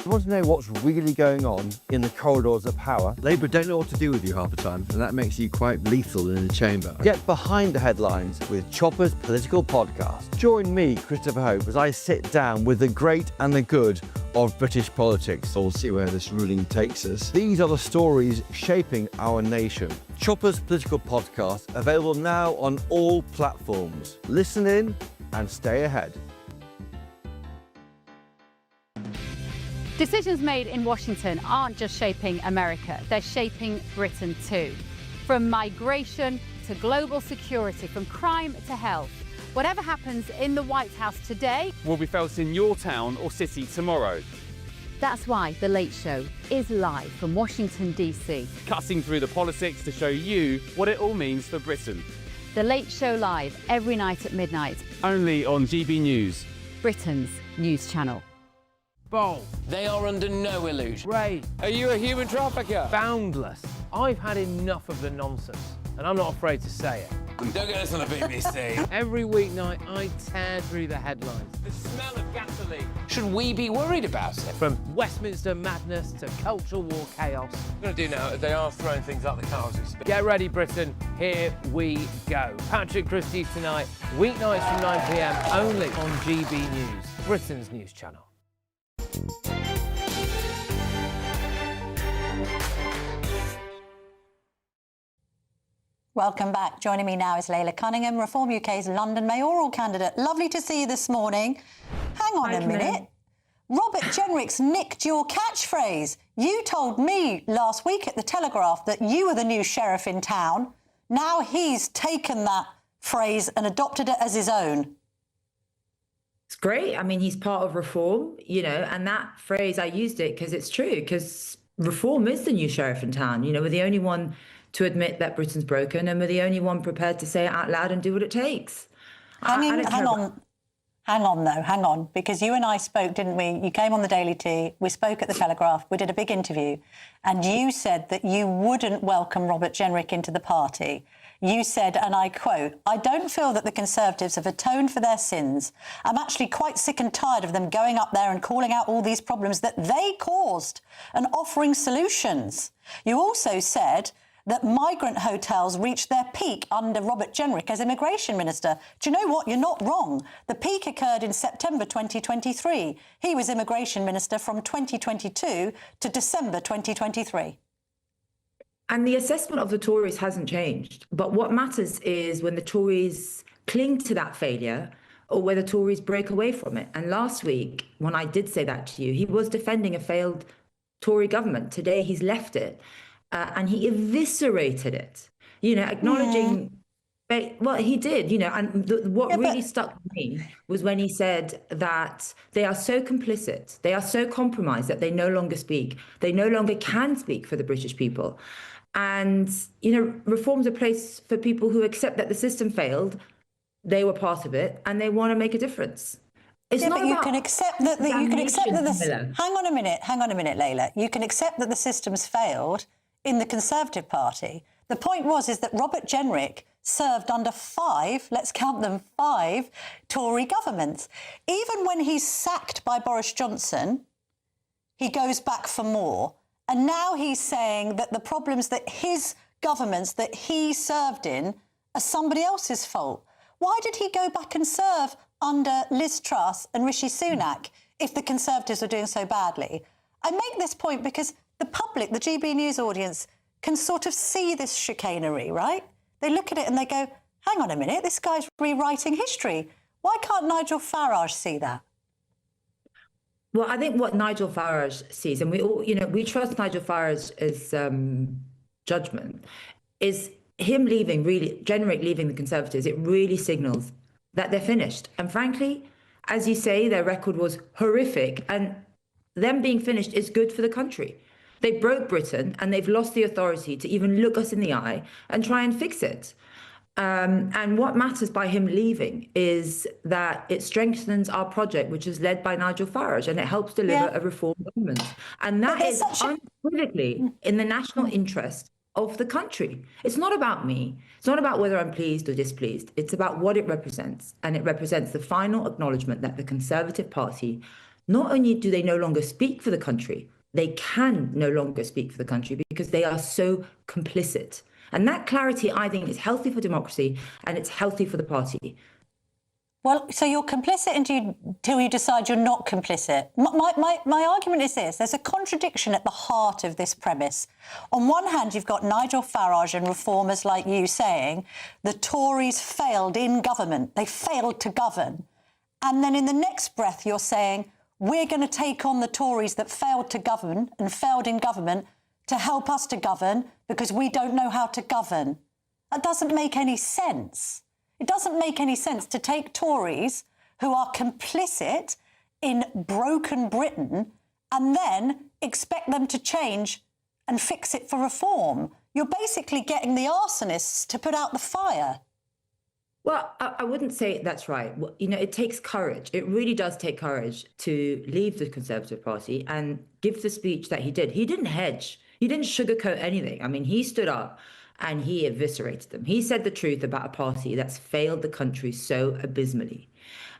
you want to know what's really going on in the corridors of power? Labour don't know what to do with you half the time, and that makes you quite lethal in the chamber. Get behind the headlines with Chopper's Political Podcast. Join me, Christopher Hope, as I sit down with the great and the good of British politics. We'll see where this ruling takes us. These are the stories shaping our nation. Chopper's Political Podcast, available now on all platforms. Listen in and stay ahead. Decisions made in Washington aren't just shaping America, they're shaping Britain too. From migration to global security, from crime to health. Whatever happens in the White House today will be felt in your town or city tomorrow. That's why The Late Show is live from Washington, D.C. Cutting through the politics to show you what it all means for Britain. The Late Show live every night at midnight. Only on GB News, Britain's news channel. Bold. They are under no illusion. Ray. Are you a human trafficker? Boundless. I've had enough of the nonsense, and I'm not afraid to say it. Don't get us on the BBC. Every weeknight, I tear through the headlines. The smell of gasoline. Should we be worried about it? From Westminster madness to cultural war chaos. What we're going to do now is they are throwing things out the car as we speak. Get ready, Britain. Here we go. Patrick Christie tonight, weeknights from 9 p.m, only on GB News, Britain's news channel. Welcome back. Joining me now is Leila Cunningham, Reform UK's London mayoral candidate. Lovely to see you this morning. Hang on a minute. Robert Jenrick's nicked your catchphrase. You told me last week at the Telegraph that you were the new sheriff in town. Now he's taken that phrase and adopted it as his own. It's great. I mean, he's part of Reform, you know, and that phrase, I used it because it's true, because Reform is the new sheriff in town. You know, we're the only one to admit that Britain's broken, and we're the only one prepared to say it out loud and do what it takes. Hang on, because you and I spoke, didn't we? You came on the Daily Tea, we spoke at the Telegraph, we did a big interview, and you said that you wouldn't welcome Robert Jenrick into the party. You said, and I quote, "I don't feel that the Conservatives have atoned for their sins. I'm actually quite sick and tired of them going up there and calling out all these problems that they caused and offering solutions." You also said that migrant hotels reached their peak under Robert Jenrick as immigration minister. Do you know what? You're not wrong. The peak occurred in September 2023. He was immigration minister from 2022 to December 2023. And the assessment of the Tories hasn't changed. But what matters is when the Tories cling to that failure or whether Tories break away from it. And last week, when I did say that to you, he was defending a failed Tory government. Today, he's left it. And he eviscerated it, you know, acknowledging, well, he did, you know, and what really stuck with me was when he said that they are so complicit, they are so compromised that they no longer speak, they no longer can speak for the British people. And, you know, Reform's a place for people who accept that the system failed, they were part of it, and they want to make a difference. It's not but you about can accept that you can accept that Camilla. Hang on a minute, Leila. You can accept that the system's failed in the Conservative Party. The point is that Robert Jenrick served under 5, let's count them 5, Tory governments. Even when he's sacked by Boris Johnson, he goes back for more. And now he's saying that the problems that his governments that he served in are somebody else's fault. Why did he go back and serve under Liz Truss and Rishi Sunak if the Conservatives are doing so badly? I make this point because the public, the GB News audience, can sort of see this chicanery, right? They look at it and they go, hang on a minute, this guy's rewriting history. Why can't Nigel Farage see that? Well, I think what Nigel Farage sees, and we all, you know, we trust Nigel Farage's judgment, is him leaving, really, Jenrick leaving the Conservatives, it really signals that they're finished. And frankly, as you say, their record was horrific, and them being finished is good for the country. They broke Britain and they've lost the authority to even look us in the eye and try and fix it. And what matters by him leaving is that it strengthens our project, which is led by Nigel Farage, and it helps deliver a reform government. And that is unequivocally in the national interest of the country. It's not about me. It's not about whether I'm pleased or displeased. It's about what it represents. And it represents the final acknowledgement that the Conservative Party not only do they no longer speak for the country, they can no longer speak for the country because they are so complicit. And that clarity, I think, is healthy for democracy and it's healthy for the party. Well, so you're complicit until you decide you're not complicit. My argument is this. There's a contradiction at the heart of this premise. On one hand, you've got Nigel Farage and reformers like you saying the Tories failed in government. They failed to govern. And then in the next breath, you're saying, we're going to take on the Tories that failed to govern and failed in government to help us to govern because we don't know how to govern. That doesn't make any sense. It doesn't make any sense to take Tories who are complicit in broken Britain and then expect them to change and fix it for reform. You're basically getting the arsonists to put out the fire. Well, I wouldn't say that's right. You know, it takes courage. It really does take courage to leave the Conservative Party and give the speech that he did. He didn't hedge. He didn't sugarcoat anything. I mean, he stood up and he eviscerated them. He said the truth about a party that's failed the country so abysmally.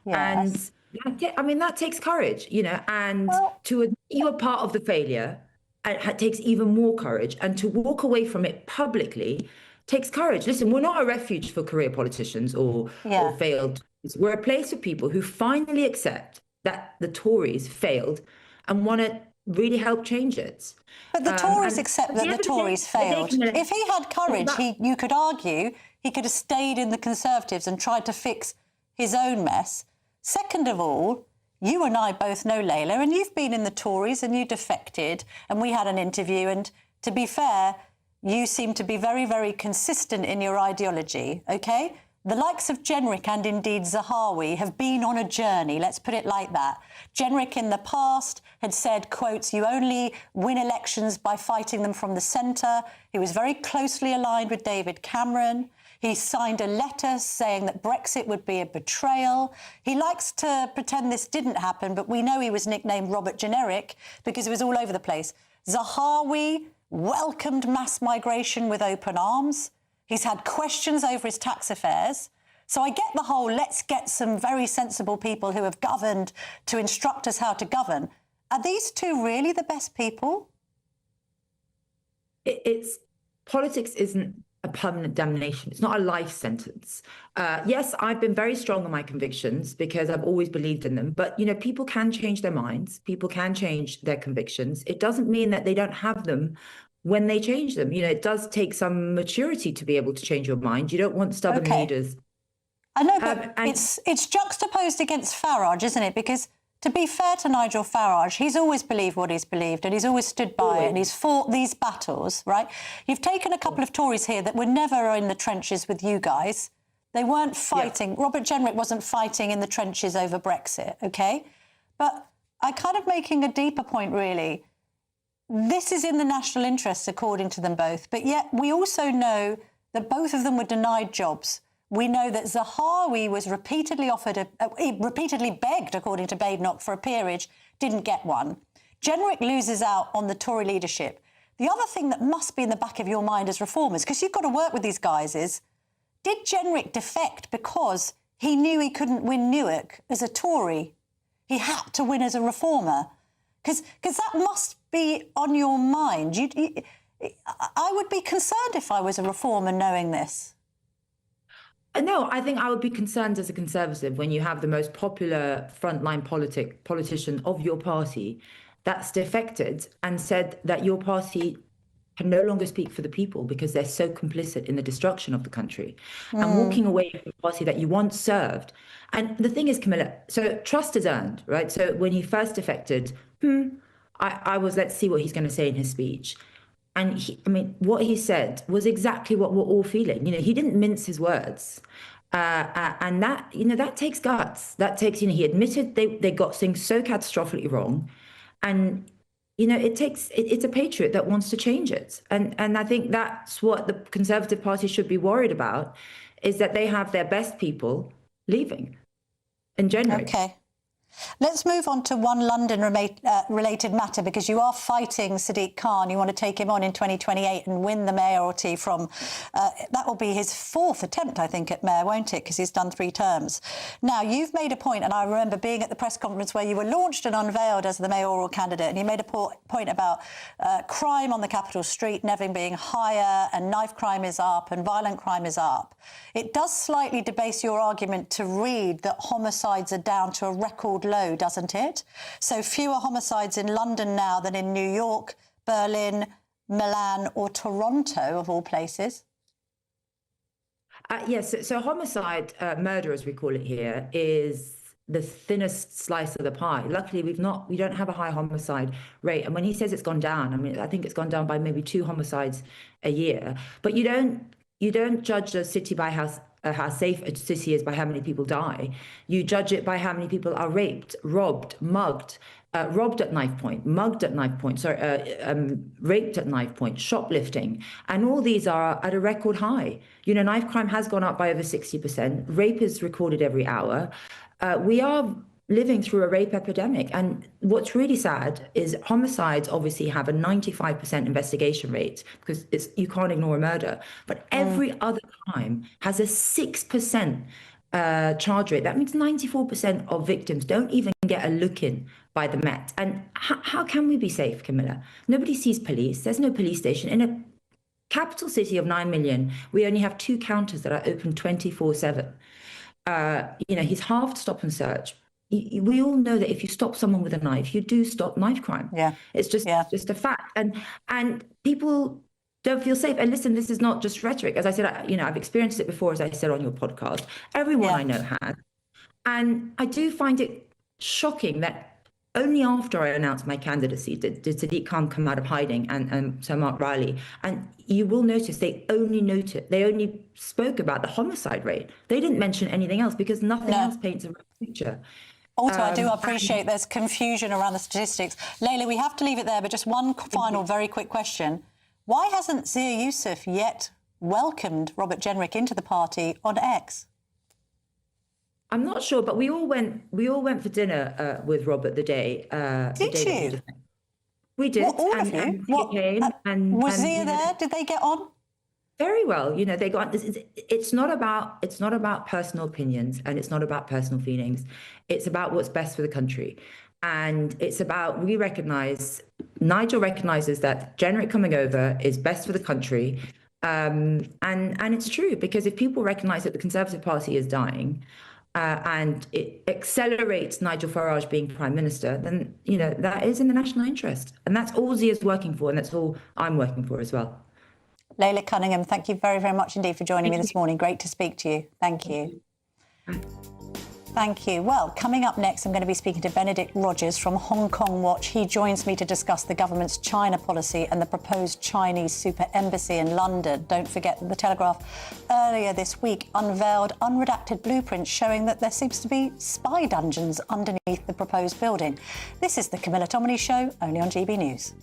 Yes. And I mean, that takes courage, you know, and to admit you're part of the failure, it takes even more courage. And to walk away from it publicly takes courage. Listen, we're not a refuge for career politicians or failed. We're a place for people who finally accept that the Tories failed and want to really help change it. But the Tories accept that the Tories failed. If he had courage, you could argue he could have stayed in the Conservatives and tried to fix his own mess. Second of all, you and I both know Layla, and you've been in the Tories and you defected, and we had an interview, and to be fair, you seem to be very, very consistent in your ideology, OK? The likes of Jenrick and indeed Zahawi have been on a journey, let's put it like that. Jenrick in the past had said, quotes, you only win elections by fighting them from the centre. He was very closely aligned with David Cameron. He signed a letter saying that Brexit would be a betrayal. He likes to pretend this didn't happen, but we know he was nicknamed Robert Generic because it was all over the place. Zahawi welcomed mass migration with open arms. He's had questions over his tax affairs. So I get the whole, let's get some very sensible people who have governed to instruct us how to govern. Are these two really the best people? Politics isn't a permanent damnation. It's not a life sentence. Yes, I've been very strong on my convictions because I've always believed in them. But, you know, people can change their minds. People can change their convictions. It doesn't mean that they don't have them when they change them. You know, it does take some maturity to be able to change your mind. You don't want stubborn leaders. I know, but it's juxtaposed against Farage, isn't it? Because to be fair to Nigel Farage, he's always believed what he's believed and he's always stood by it and he's fought these battles, right? You've taken a couple of Tories here that were never in the trenches with you guys. They weren't fighting. Robert Jenrick wasn't fighting in the trenches over Brexit, OK? But I'm kind of making a deeper point, really. This is in the national interest, according to them both. But yet we also know that both of them were denied jobs. We know that Zahawi was repeatedly repeatedly begged, according to Badenoch, for a peerage, didn't get one. Jenrick loses out on the Tory leadership. The other thing that must be in the back of your mind as reformers, because you've got to work with these guys, is did Jenrick defect because he knew he couldn't win Newark as a Tory? He had to win as a reformer. Because that must be on your mind. I would be concerned if I was a reformer knowing this. No, I think I would be concerned as a Conservative when you have the most popular frontline politician of your party that's defected and said that your party can no longer speak for the people because they're so complicit in the destruction of the country and walking away from a party that you once served. And the thing is, Camilla, so trust is earned, right? So when he first defected, I was, let's see what he's going to say in his speech. And what he said was exactly what we're all feeling. You know, he didn't mince his words. And that, you know, that takes guts. That takes, you know, he admitted they got things so catastrophically wrong. And, you know, it's a patriot that wants to change it. And I think that's what the Conservative Party should be worried about, is that they have their best people leaving in January. OK. Let's move on to one London-related matter, because you are fighting Sadiq Khan. You want to take him on in 2028 and win the mayoralty from... that will be his 4th attempt, I think, at mayor, won't it? Because he's done 3 terms. Now, you've made a point, and I remember being at the press conference where you were launched and unveiled as the mayoral candidate, and you made a point about crime on the capital street never being higher, and knife crime is up, and violent crime is up. It does slightly debase your argument to read that homicides are down to a record low, doesn't it? So fewer homicides in London now than in New York, Berlin, Milan or Toronto, of all places. Yes, so homicide, murder as we call it here, is the thinnest slice of the pie. Luckily, we don't have a high homicide rate. And when he says it's gone down, I mean, I think it's gone down by maybe 2 homicides a year. But you don't judge a city by how safe a city is by how many people die. You judge it by how many people are raped, robbed, mugged, robbed at knife point, mugged at knife point, raped at knife point, shoplifting. And all these are at a record high. You know, knife crime has gone up by over 60%. Rape is recorded every hour. We are living through a rape epidemic. And what's really sad is homicides obviously have a 95% investigation rate, because you can't ignore a murder. But every other crime has a 6% charge rate. That means 94% of victims don't even get a look in by the Met. And how can we be safe, Camilla? Nobody sees police. There's no police station. In a capital city of 9 million, we only have 2 counters that are open 24/7. You know, he's halved stop and search. We all know that if you stop someone with a knife, you do stop knife crime. Yeah, it's just a fact. And people don't feel safe. And listen, this is not just rhetoric. As I said, I've experienced it before, as I said on your podcast. Everyone I know has. And I do find it shocking that only after I announced my candidacy did Sadiq Khan come out of hiding, and Sir Mark Riley. And you will notice they only spoke about the homicide rate. They didn't mention anything else, because nothing else paints a real picture. Also, I do appreciate there's confusion around the statistics. Layla, we have to leave it there, but just one final very quick question. Why hasn't Zia Yusuf yet welcomed Robert Jenrick into the party on X? I'm not sure, but we all went for dinner with Robert the day. Did you? We did. Well, all of you? Was Zia there? Did they get on? Very well. You know, they got. It's not about personal opinions, and it's not about personal feelings. It's about what's best for the country, and it's about Nigel recognises that Jenrick coming over is best for the country, and it's true, because if people recognise that the Conservative Party is dying, and it accelerates Nigel Farage being Prime Minister, then, you know, that is in the national interest. And that's all Zia's working for, and that's all I'm working for as well. Layla Cunningham, thank you very, very much indeed for joining me this morning. Great to speak to you. Thank you. Thank you. Well, coming up next, I'm going to be speaking to Benedict Rogers from Hong Kong Watch. He joins me to discuss the government's China policy and the proposed Chinese super embassy in London. Don't forget that The Telegraph earlier this week unveiled unredacted blueprints showing that there seems to be spy dungeons underneath the proposed building. This is the Camilla Tominey Show, only on GB News.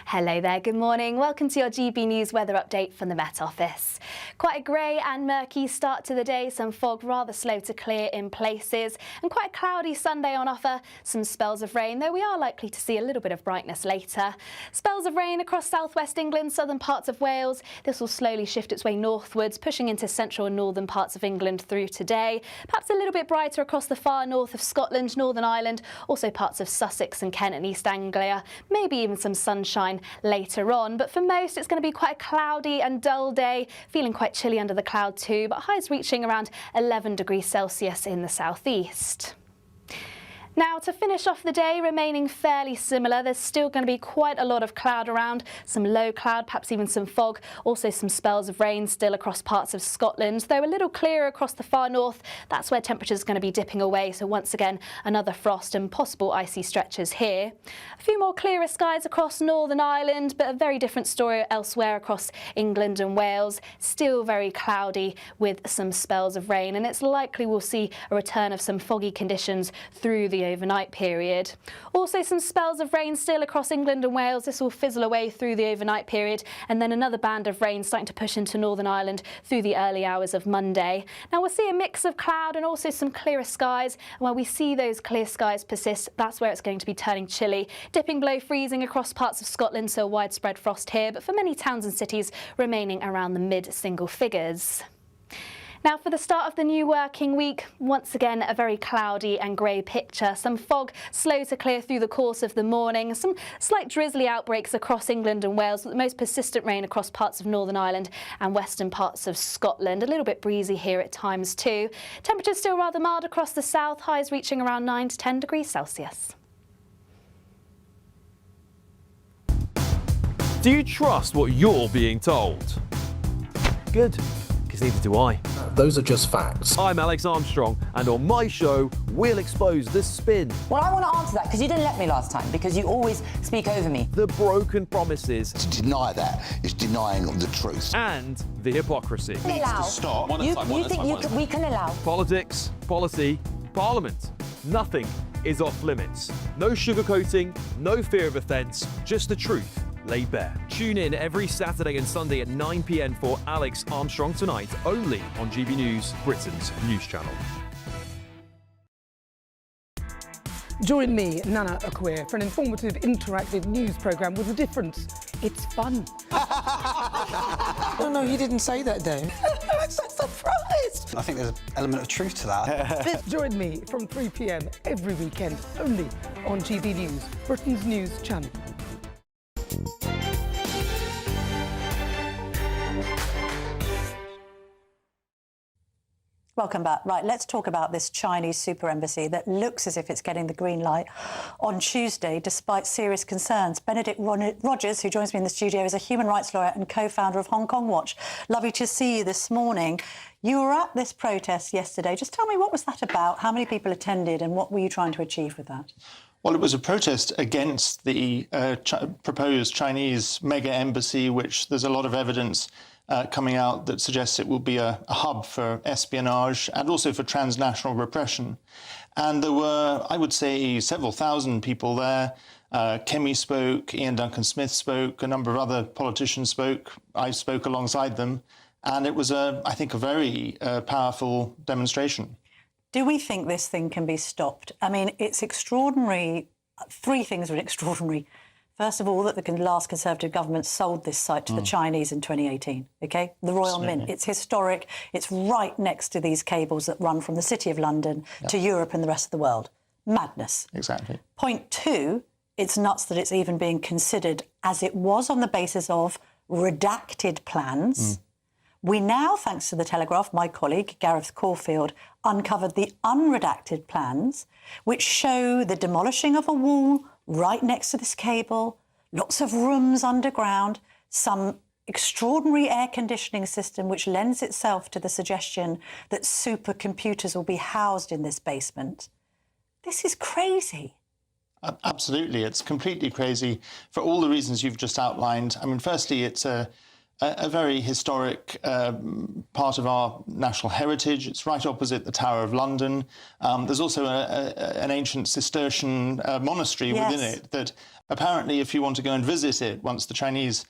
Hello there, good morning. Welcome to your GB News weather update from the Met Office. Quite a grey and murky start to the day, some fog rather slow to clear in places, and quite a cloudy Sunday on offer, some spells of rain, though we are likely to see a little bit of brightness later. Spells of rain across southwest England, southern parts of Wales. This will slowly shift its way northwards, pushing into central and northern parts of England through today. Perhaps a little bit brighter across the far north of Scotland, Northern Ireland, also parts of Sussex and Kent and East Anglia, maybe even some sunshine later on. But for most, it's going to be quite a cloudy and dull day, feeling quite chilly under the cloud too, but highs reaching around 11 degrees Celsius in the southeast. Now, to finish off the day, remaining fairly similar, there's still going to be quite a lot of cloud around, some low cloud, perhaps even some fog, also some spells of rain still across parts of Scotland, though a little clearer across the far north. That's where temperatures are going to be dipping away, so once again, another frost and possible icy stretches here. A few more clearer skies across Northern Ireland, but a very different story elsewhere across England and Wales. Still very cloudy with some spells of rain, and it's likely we'll see a return of some foggy conditions through the the overnight period. Also some spells of rain still across England and Wales. This will fizzle away through the overnight period, and then another band of rain starting to push into Northern Ireland through the early hours of Monday. Now we'll see a mix of cloud and also some clearer skies, and where we see those clear skies persist, that's where it's going to be turning chilly, dipping below freezing across parts of Scotland, so widespread frost here, but for many towns and cities remaining around the mid-single figures. Now for the start of the new working week, once again a very cloudy and grey picture. Some fog slow to clear through the course of the morning. Some slight drizzly outbreaks across England and Wales, with the most persistent rain across parts of Northern Ireland and western parts of Scotland. A little bit breezy here at times too. Temperatures still rather mild across the south, highs reaching around 9 to 10 degrees Celsius. Do you trust what you're being told? Good, because neither do I. Those are just facts. I'm Alex Armstrong, and on my show, we'll expose the spin. Well, I want to answer that, because you didn't let me last time, because you always speak over me. The broken promises. To deny that is denying the truth. And the hypocrisy. Needs to stop. You think we can allow? Politics, policy, parliament. Nothing is off limits. No sugarcoating, no fear of offence, just the truth laid bare. Tune in every Saturday and Sunday at 9 p.m. for Alex Armstrong Tonight, only on GB News, Britain's news channel. Join me, Nana Akweer, for an informative, interactive news programme with a difference. It's fun. No, he didn't say that, Dave. I'm so surprised. I think there's an element of truth to that. Join me from 3 p.m. every weekend, only on GB News, Britain's news channel. Welcome back. Right, let's talk about this Chinese super embassy that looks as if it's getting the green light on Tuesday, despite serious concerns. Benedict Rogers, who joins me in the studio, is a human rights lawyer and co-founder of Hong Kong Watch. Lovely to see you this morning. You were at this protest yesterday. Just tell me, what was that about? How many people attended, and what were you trying to achieve with that? Well, it was a protest against the proposed Chinese mega embassy, which there's a lot of evidence coming out that suggests it will be a hub for espionage and also for transnational repression. And there were, I would say, several thousand people there. Kemi spoke, Ian Duncan Smith spoke, a number of other politicians spoke. I spoke alongside them. And it was, I think, a very powerful demonstration. Do we think this thing can be stopped? I mean, it's extraordinary. Three things are extraordinary. First of all, that the last Conservative government sold this site to the Chinese in 2018, OK? The Royal Mint. It's historic. It's right next to these cables that run from the City of London to Europe and the rest of the world. Madness. Exactly. Point two, it's nuts that it's even being considered, as it was on the basis of redacted plans. We now, thanks to The Telegraph, my colleague, Gareth Caulfield, uncovered the unredacted plans, which show the demolishing of a wall right next to this cable, lots of rooms underground, some extraordinary air conditioning system which lends itself to the suggestion that supercomputers will be housed in this basement. This is crazy. Absolutely. It's completely crazy for all the reasons you've just outlined. I mean, firstly, it's a very historic part of our national heritage. It's right opposite the Tower of London. There's also an ancient Cistercian monastery within it that apparently, if you want to go and visit it, once the Chinese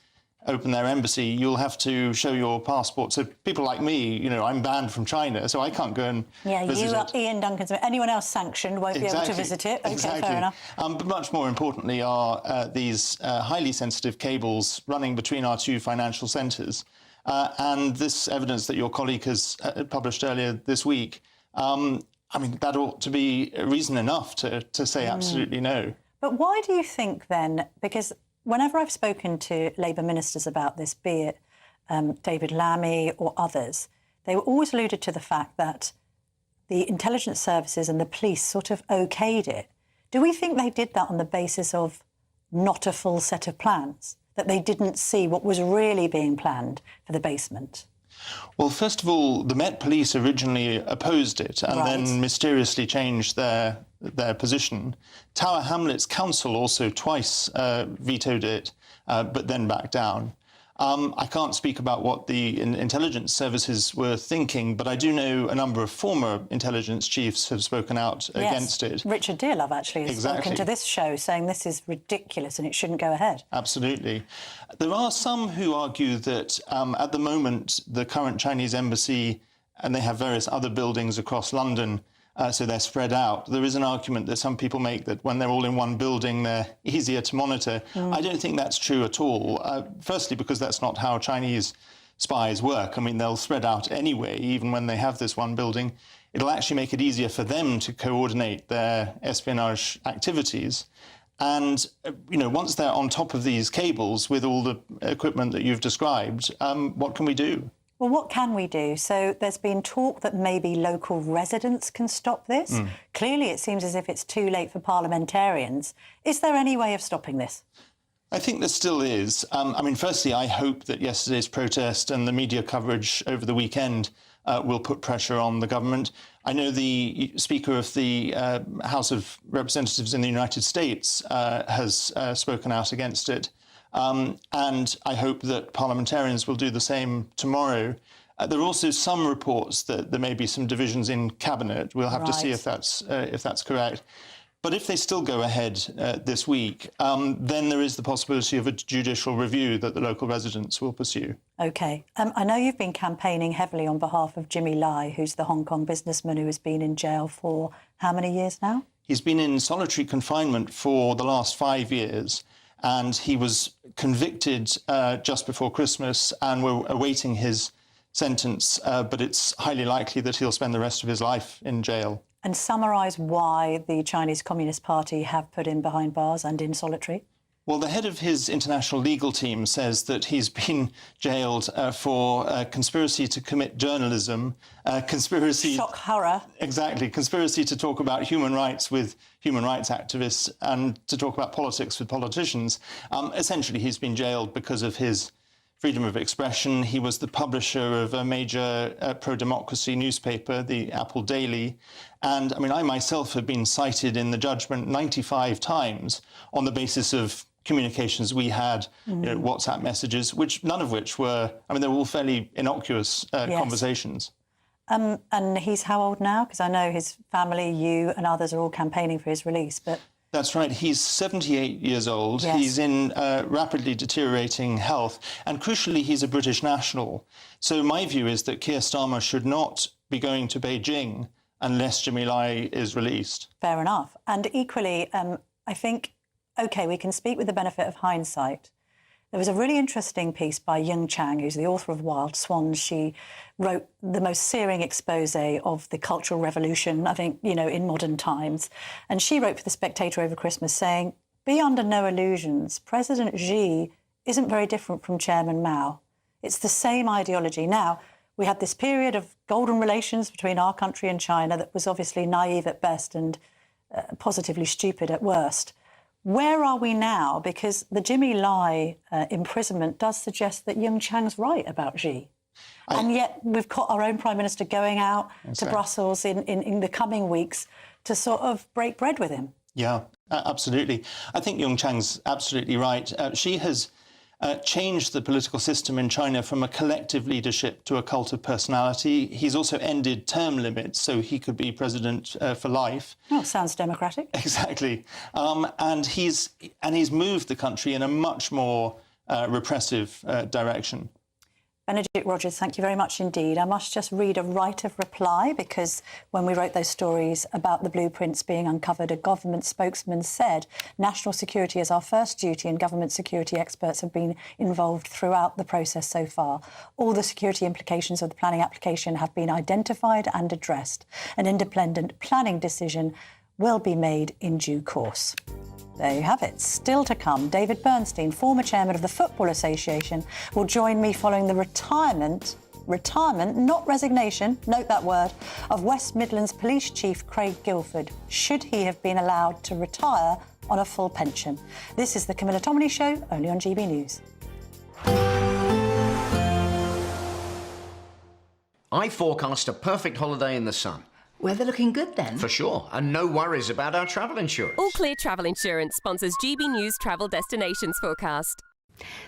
open their embassy, you'll have to show your passport. So people like me, you know, I'm banned from China, so I can't go and visit you are it. Ian Duncan Smith. Anyone else sanctioned won't be able to visit it. OK, fair enough. But much more importantly are these highly sensitive cables running between our two financial centres. And this evidence that your colleague has published earlier this week, I mean, that ought to be reason enough to say absolutely no. But why do you think then, because whenever I've spoken to Labour ministers about this, be it David Lammy or others, they were always alluded to the fact that the intelligence services and the police sort of okayed it. Do we think they did that on the basis of not a full set of plans, that they didn't see what was really being planned for the basement? Well, first of all, the Met Police originally opposed it and then mysteriously changed their position. Tower Hamlets Council also twice vetoed it, but then backed down. I can't speak about what the intelligence services were thinking, but I do know a number of former intelligence chiefs have spoken out against it. Richard Dearlove actually has spoken to this show saying this is ridiculous and it shouldn't go ahead. Absolutely. There are some who argue that at the moment the current Chinese embassy, and they have various other buildings across London, so they're spread out. There is an argument that some people make that when they're all in one building, they're easier to monitor. I don't think that's true at all. Firstly, because that's not how Chinese spies work. I mean, they'll spread out anyway, even when they have this one building. It'll actually make it easier for them to coordinate their espionage activities. And, you know, once they're on top of these cables with all the equipment that you've described, what can we do? Well, what can we do? So there's been talk that maybe local residents can stop this. Clearly, it seems as if it's too late for parliamentarians. Is there any way of stopping this? I think there still is. I mean, firstly, I hope that yesterday's protest and the media coverage over the weekend will put pressure on the government. I know the Speaker of the House of Representatives in the United States has spoken out against it. And I hope that parliamentarians will do the same tomorrow. There are also some reports that there may be some divisions in cabinet. We'll have to see if that's correct. But if they still go ahead this week, then there is the possibility of a judicial review that the local residents will pursue. OK. I know you've been campaigning heavily on behalf of Jimmy Lai, who's the Hong Kong businessman who has been in jail for how many years now? He's been in solitary confinement for the last 5 years. And he was convicted just before Christmas, and we're awaiting his sentence. But it's highly likely that he'll spend the rest of his life in jail. And summarise why the Chinese Communist Party have put him behind bars and in solitary. Well, the head of his international legal team says that he's been jailed for conspiracy to commit journalism, conspiracy... Shock horror. Exactly. Conspiracy to talk about human rights with human rights activists and to talk about politics with politicians. Essentially, he's been jailed because of his freedom of expression. He was the publisher of a major pro-democracy newspaper, the Apple Daily. And, I mean, I myself have been cited in the judgment 95 times on the basis of communications we had, you know, WhatsApp messages, which none of which were, I mean, they were all fairly innocuous conversations. And he's how old now? Because I know his family, you and others are all campaigning for his release, but... That's right. He's 78 years old. Yes. He's in rapidly deteriorating health. And crucially, he's a British national. So my view is that Keir Starmer should not be going to Beijing unless Jimmy Lai is released. Fair enough. And equally, I think, OK, we can speak with the benefit of hindsight. There was a really interesting piece by Yung Chang, who's the author of Wild Swans. She wrote the most searing expose of the Cultural Revolution, I think, you know, in modern times. And she wrote for The Spectator over Christmas saying, "Be under no illusions. President Xi isn't very different from Chairman Mao. It's the same ideology." Now, we had this period of golden relations between our country and China that was obviously naive at best and positively stupid at worst. Where are we now? Because the Jimmy Lai imprisonment does suggest that Yung Chang's right about Xi. And yet we've got our own Prime Minister going out to Brussels in the coming weeks to sort of break bread with him. Yeah, absolutely. I think Yung Chang's absolutely right. Xi has changed the political system in China from a collective leadership to a cult of personality. He's also ended term limits, so he could be president for life. Oh, sounds democratic. Exactly. And he's moved the country in a much more repressive direction. Benedict Rogers, thank you very much indeed. I must just read a right of reply, because when we wrote those stories about the blueprints being uncovered, a government spokesman said, "National security is our first duty and government security experts have been involved throughout the process so far. All the security implications of the planning application have been identified and addressed. An independent planning decision will be made in due course." There you have it. Still to come, David Bernstein, former chairman of the Football Association, will join me following the retirement, not resignation, note that word, of West Midlands Police Chief Craig Guilford, should he have been allowed to retire on a full pension. This is the Camilla Tominey Show, only on GB News. I forecast a perfect holiday in the sun. Weather looking good then? For sure, and no worries about our travel insurance. All Clear Travel Insurance sponsors GB News Travel Destinations Forecast.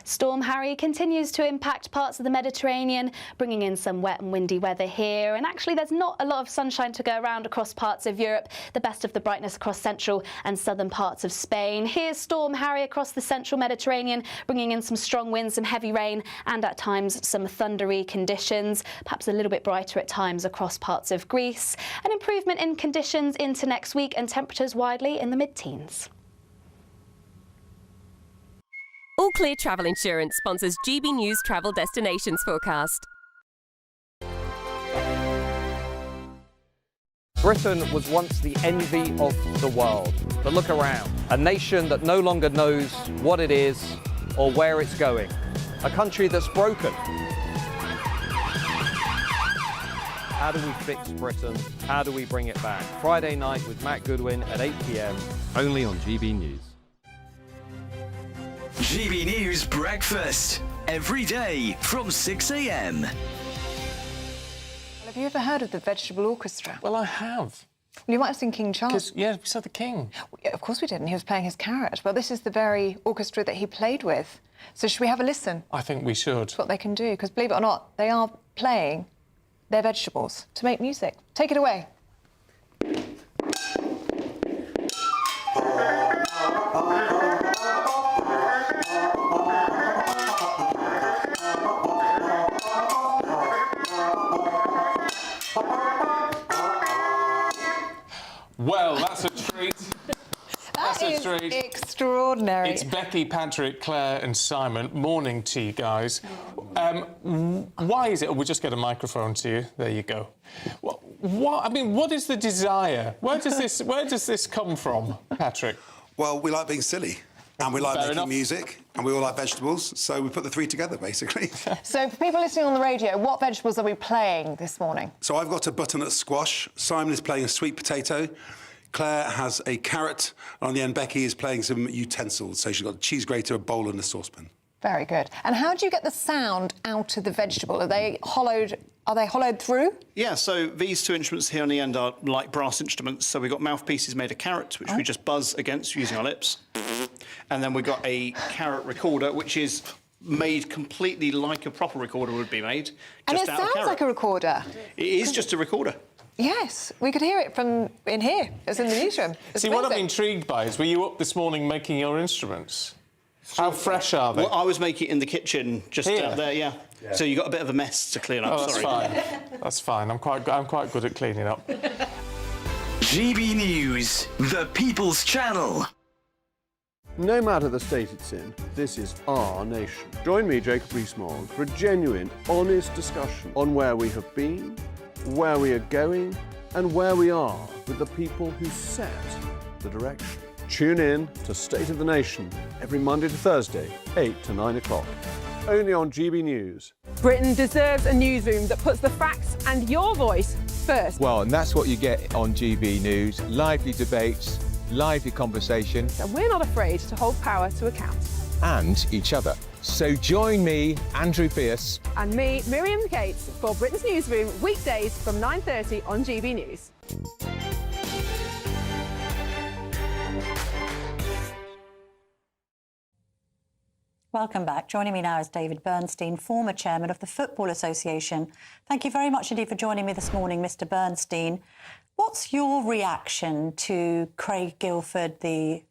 Storm Harry continues to impact parts of the Mediterranean, bringing in some wet and windy weather here. And actually, there's not a lot of sunshine to go around across parts of Europe. The best of the brightness across central and southern parts of Spain. Here's Storm Harry across the central Mediterranean, bringing in some strong winds, some heavy rain, and at times some thundery conditions. Perhaps a little bit brighter at times across parts of Greece. An improvement in conditions into next week, and temperatures widely in the mid-teens. All Clear Travel Insurance sponsors GB News Travel Destinations Forecast. Britain was once the envy of the world. But look around. A nation that no longer knows what it is or where it's going. A country that's broken. How do we fix Britain? How do we bring it back? Friday night with Matt Goodwin at 8 p.m. Only on GB News. GB News Breakfast. Every day from 6 a.m. Have you ever heard of the Vegetable Orchestra? Well, I have. Well, you might have seen King Charles. Yeah, we saw the King. Well, yeah, of course we didn't. He was playing his carrot. Well, this is the very orchestra that he played with. So should we have a listen? I think we should. That's what they can do, because believe it or not, they are playing their vegetables to make music. Take it away. Well, that's a treat. That's a treat. Extraordinary. It's Becky, Patrick, Claire and Simon. Morning to you guys. Why is it... Oh, we'll just get a microphone to you. There you go. What is the desire? Where does this come from, Patrick? Well, we like being silly. And we like making music, and we all like vegetables, so we put the three together, basically. So, for people listening on the radio, what vegetables are we playing this morning? So I've got a butternut squash, Simon is playing a sweet potato, Claire has a carrot, and on the end, Becky is playing some utensils. So she's got a cheese grater, a bowl and a saucepan. Very good. And how do you get the sound out of the vegetable? Are they hollowed through? Yeah, so these two instruments here on the end are like brass instruments. So we've got mouthpieces made of carrots, which we just buzz against using our lips. And then we've got a carrot recorder, which is made completely like a proper recorder would be made. And it sounds like a recorder. It is just a recorder. Yes, we could hear it from in here, as in the newsroom. See, what I'm intrigued by is, were you up this morning making your instruments? How fresh are they? Well, I was making it in the kitchen, just out there, yeah. So you got a bit of a mess to clean up. Oh, that's sorry. fine. That's fine. I'm quite good at cleaning up. GB News, the People's Channel. No matter the state it's in, this is our nation. Join me, Jacob Rees-Mogg, for a genuine, honest discussion on where we have been, where we are going, and where we are with the people who set the direction. Tune in to State of the Nation every Monday to Thursday, 8 to 9 o'clock. Only on GB News. Britain deserves a newsroom that puts the facts and your voice first. Well, and that's what you get on GB News. Lively debates, lively conversation. And we're not afraid to hold power to account. And each other. So join me, Andrew Pearce. And me, Miriam Cates, for Britain's Newsroom, weekdays from 9:30 on GB News. Welcome back. Joining me now is David Bernstein, former chairman of the Football Association. Thank you very much indeed for joining me this morning, Mr. Bernstein. What's your reaction to Craig Guilford, the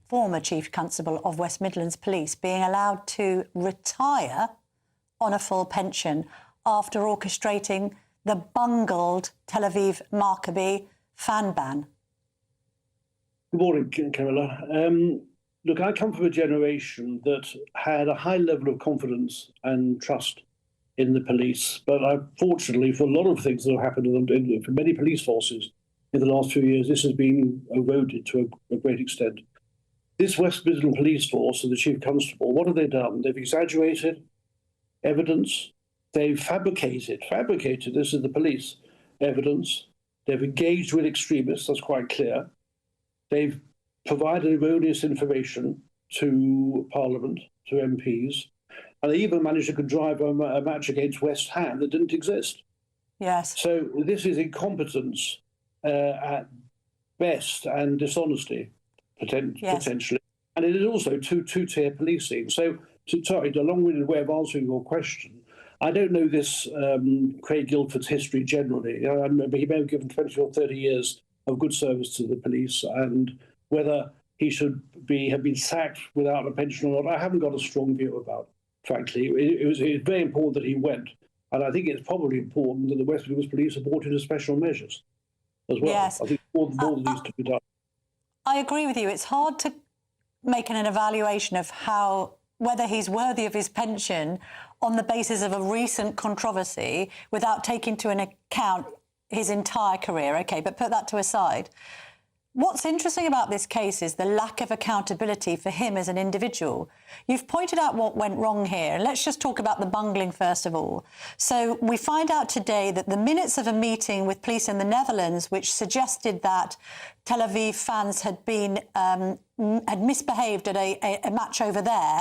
former Chief Constable of West Midlands Police, being allowed to retire on a full pension after orchestrating the bungled Tel Aviv Maccabi fan ban? Good morning, Camilla. Look, I come from a generation that had a high level of confidence and trust in the police, but unfortunately, for a lot of things that have happened to them, for many police forces in the last few years, this has been eroded to a great extent. This West Midlands Police Force and the Chief Constable, what have they done? They've exaggerated evidence. They've fabricated, this is the police, evidence. They've engaged with extremists, that's quite clear. They've provided erroneous information to Parliament, to MPs, and they even managed to contrive a match against West Ham that didn't exist. Yes. So this is incompetence at best and dishonesty, potentially. And it is also two-tier policing. So sorry, a long-winded way of answering your question. I don't know this Craig Guildford's history generally. I remember he may have given 20 or 30 years of good service to the police, and whether he should have been sacked without a pension or not, I haven't got a strong view about, frankly. It was very important that he went, and I think it's probably important that the West Midlands Police have brought into special measures as well. Yes. I think more needs to be done. I agree with you. It's hard to make an evaluation of whether he's worthy of his pension on the basis of a recent controversy without taking into account his entire career. OK, but put that to a side. What's interesting about this case is the lack of accountability for him as an individual. You've pointed out what went wrong here. Let's just talk about the bungling first of all. So we find out today that the minutes of a meeting with police in the Netherlands, which suggested that Tel Aviv fans had misbehaved at a match over there,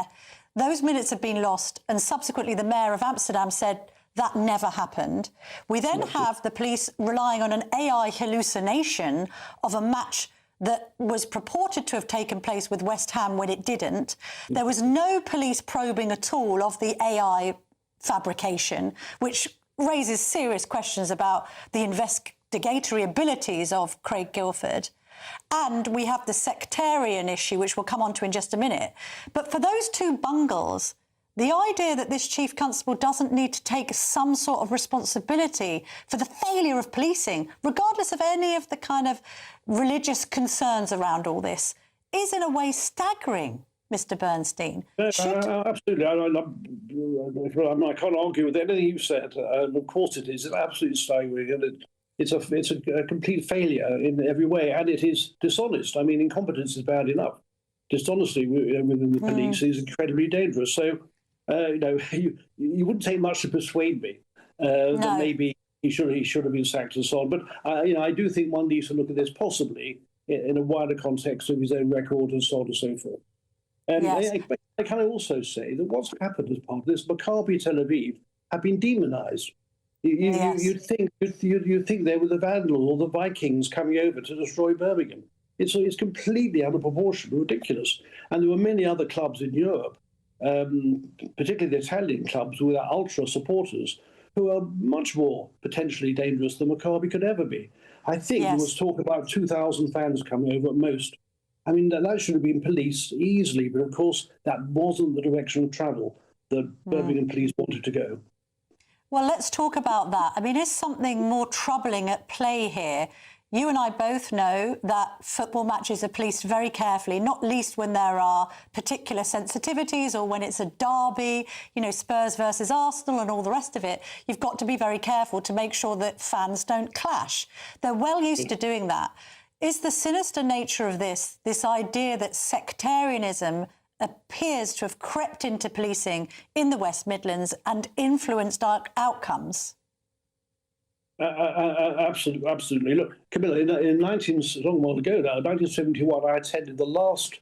those minutes have been lost, and subsequently the mayor of Amsterdam said that never happened. We then have the police relying on an AI hallucination of a match that was purported to have taken place with West Ham when it didn't. There was no police probing at all of the AI fabrication, which raises serious questions about the investigatory abilities of Craig Guildford. And we have the sectarian issue, which we'll come on to in just a minute. But for those two bungles, the idea that this chief constable doesn't need to take some sort of responsibility for the failure of policing, regardless of any of the kind of religious concerns around all this, is in a way staggering, Mr. Bernstein. Absolutely. I can't argue with anything you've said. Of course it is. It's absolutely staggering. And it's a complete failure in every way. And it is dishonest. I mean, incompetence is bad enough. Dishonesty within the police is incredibly dangerous. So, you wouldn't take much to persuade me that maybe he should have been sacked and so on. But I do think one needs to look at this possibly in a wider context of his own record and so on and so forth. I can also say that what's happened as part of this, Maccabi Tel Aviv have been demonised. You'd think they were the Vandals or the Vikings coming over to destroy Birmingham. It's completely out of proportion, ridiculous. And there were many other clubs in Europe, particularly the Italian clubs with their ultra supporters, who are much more potentially dangerous than Maccabi could ever be. I think there was talk about 2,000 fans coming over at most. I mean, that should have been policed easily, but of course that wasn't the direction of travel that Birmingham police wanted to go. Well, let's talk about that. I mean, is something more troubling at play here? You and I both know that football matches are policed very carefully, not least when there are particular sensitivities or when it's a derby, Spurs versus Arsenal and all the rest of it. You've got to be very careful to make sure that fans don't clash. They're well used to doing that. Is the sinister nature of this idea that sectarianism appears to have crept into policing in the West Midlands and influenced our outcomes? Absolutely. Look, Camilla, in a long while ago now, 1971, I attended the last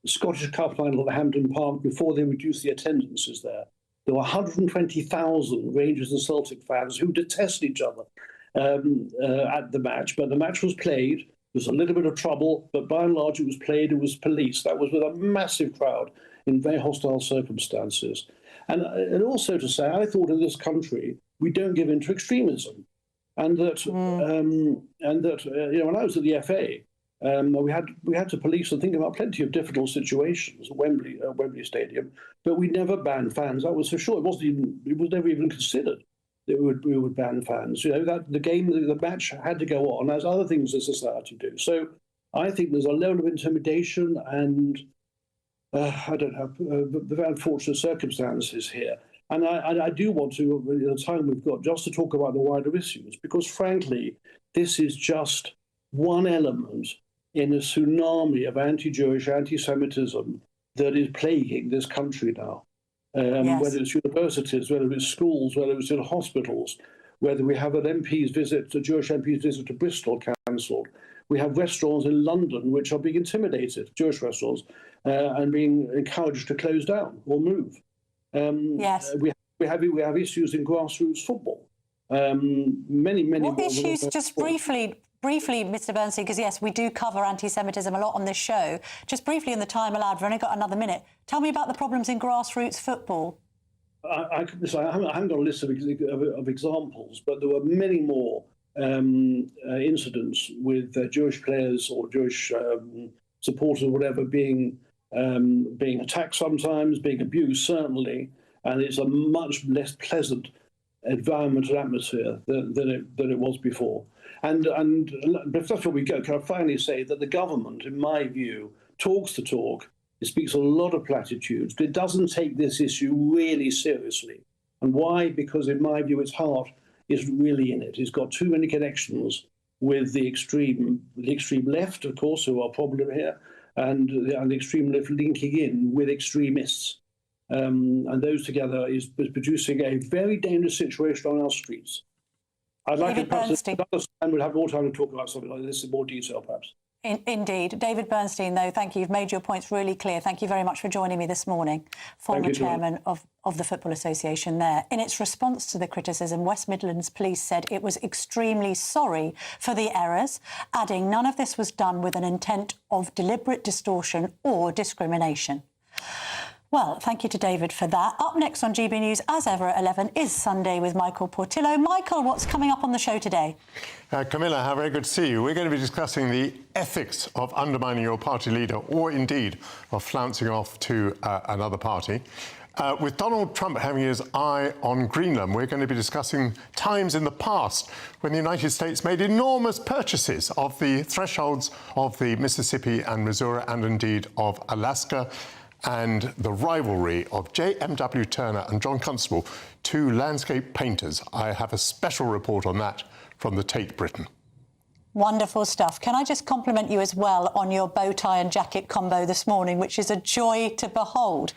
Scottish Cup final at Hampden Park before they reduced the attendances there. There were 120,000 Rangers and Celtic fans who detest each other at the match, but the match was played. There was a little bit of trouble, but by and large it was played, it was policed. That was with a massive crowd in very hostile circumstances. And also to say, I thought in this country, we don't give in to extremism. And that, when I was at the FA, we had to police and think about plenty of difficult situations at Wembley Stadium, but we never banned fans. That was for sure. It was never even considered that we would ban fans. That the match had to go on as other things in society do. So I think there's a level of intimidation and the very unfortunate circumstances here. And I do want to, in the time we've got, just to talk about the wider issues, because frankly, this is just one element in a tsunami of anti-Jewish, anti-Semitism that is plaguing this country now. Whether it's universities, whether it's schools, whether it's in hospitals, whether we have a Jewish MP's visit to Bristol cancelled. We have restaurants in London which are being intimidated, Jewish restaurants, and being encouraged to close down or move. We have issues in grassroots football. Many What issues, just briefly, briefly, Mr. Bernstein, because yes, we do cover anti-Semitism a lot on this show. Just briefly, in the time allowed, we've only got another minute. Tell me about the problems in grassroots football. I haven't got a list of examples, but there were many more incidents with Jewish players or Jewish supporters or whatever being attacked sometimes, being abused certainly, and it's a much less pleasant environment and atmosphere than it was before. And before we go, can I finally say that the government, in my view, talks the talk. It speaks a lot of platitudes, but it doesn't take this issue really seriously. And why? Because in my view, its heart is really in it. It's got too many connections with the extreme left, of course, who are a problem here, and the extreme left linking in with extremists. And those together is producing a very dangerous situation on our streets. I'd like to perhaps another time we'll have more time to talk about something like this in more detail, perhaps. Indeed. David Bernstein, though, thank you. You've made your points really clear. Thank you very much for joining me this morning. Former chairman of the Football Association there. In its response to the criticism, West Midlands Police said it was extremely sorry for the errors, adding none of this was done with an intent of deliberate distortion or discrimination. Well, thank you to David for that. Up next on GB News, as ever at 11, is Sunday with Michael Portillo. Michael, what's coming up on the show today? Camilla, how very good to see you. We're going to be discussing the ethics of undermining your party leader or, indeed, of flouncing off to another party. With Donald Trump having his eye on Greenland, we're going to be discussing times in the past when the United States made enormous purchases of the thresholds of the Mississippi and Missouri and, indeed, of Alaska, and the rivalry of J.M.W. Turner and John Constable, two landscape painters. I have a special report on that from the Tate Britain. Wonderful stuff. Can I just compliment you as well on your bow tie and jacket combo this morning, which is a joy to behold.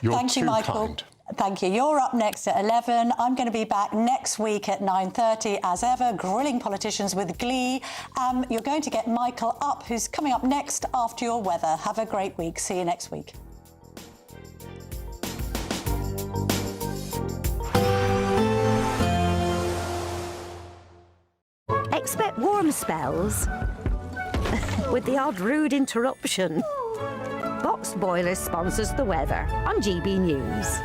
Thank you, Michael. Kind. Thank you. You're up next at 11. I'm going to be back next week at 9:30, as ever, grilling politicians with glee. You're going to get Michael up, who's coming up next after your weather. Have a great week. See you next week. Expect warm spells with the odd rude interruption. Box Boiler sponsors the weather on GB News.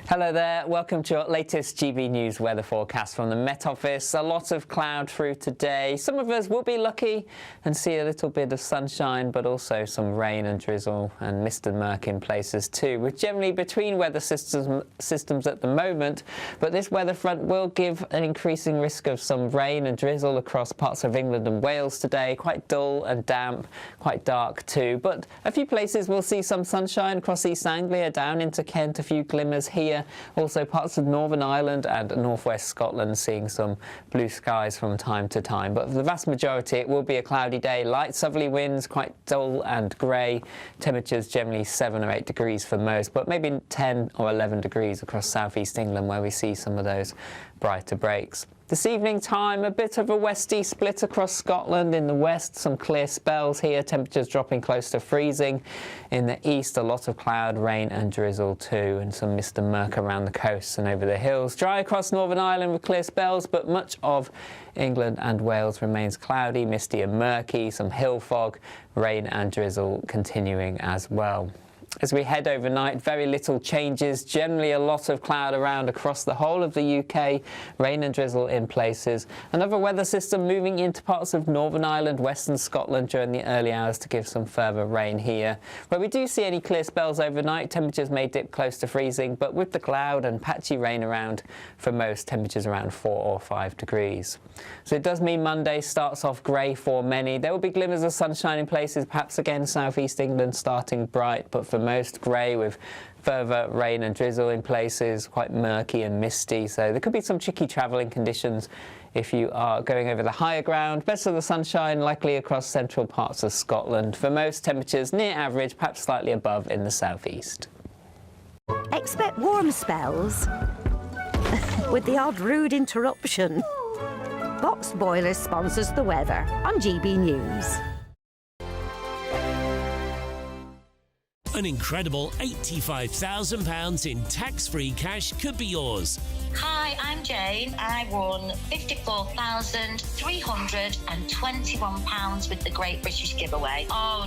Hello there, welcome to your latest GB News weather forecast from the Met Office. A lot of cloud through today. Some of us will be lucky and see a little bit of sunshine, but also some rain and drizzle and mist and murk in places too. We're generally between weather systems at the moment, but this weather front will give an increasing risk of some rain and drizzle across parts of England and Wales today. Quite dull and damp, quite dark too, but a few places will see some sunshine across East Anglia, down into Kent, a few glimmers here. Also parts of Northern Ireland and northwest Scotland seeing some blue skies from time to time. But for the vast majority it will be a cloudy day. Light southerly winds, quite dull and grey. Temperatures generally 7 or 8 degrees for most, but maybe 10 or 11 degrees across southeast England where we see some of those brighter breaks. This evening time, a bit of a west-east split across Scotland. In the west, some clear spells here, temperatures dropping close to freezing. In the east, a lot of cloud, rain and drizzle too, and some mist and murk around the coasts and over the hills. Dry across Northern Ireland with clear spells, but much of England and Wales remains cloudy, misty and murky, some hill fog, rain and drizzle continuing as well. As we head overnight, very little changes. Generally a lot of cloud around across the whole of the UK, rain and drizzle in places. Another weather system moving into parts of Northern Ireland, western Scotland during the early hours to give some further rain here. Where we do see any clear spells overnight, temperatures may dip close to freezing, but with the cloud and patchy rain around, for most temperatures around 4 or 5 degrees. So it does mean Monday starts off grey for many. There will be glimmers of sunshine in places, perhaps again southeast England starting bright, but for most grey with further rain and drizzle in places, quite murky and misty. So there could be some tricky travelling conditions if you are going over the higher ground. Best of the sunshine likely across central parts of Scotland. For most, temperatures near average, perhaps slightly above in the southeast. Expect warm spells with the odd rude interruption. Box Boiler sponsors the weather on GB News. An incredible £85,000 in tax-free cash could be yours. Hi, I'm Jane. I won £54,321 with the Great British Giveaway. Oh,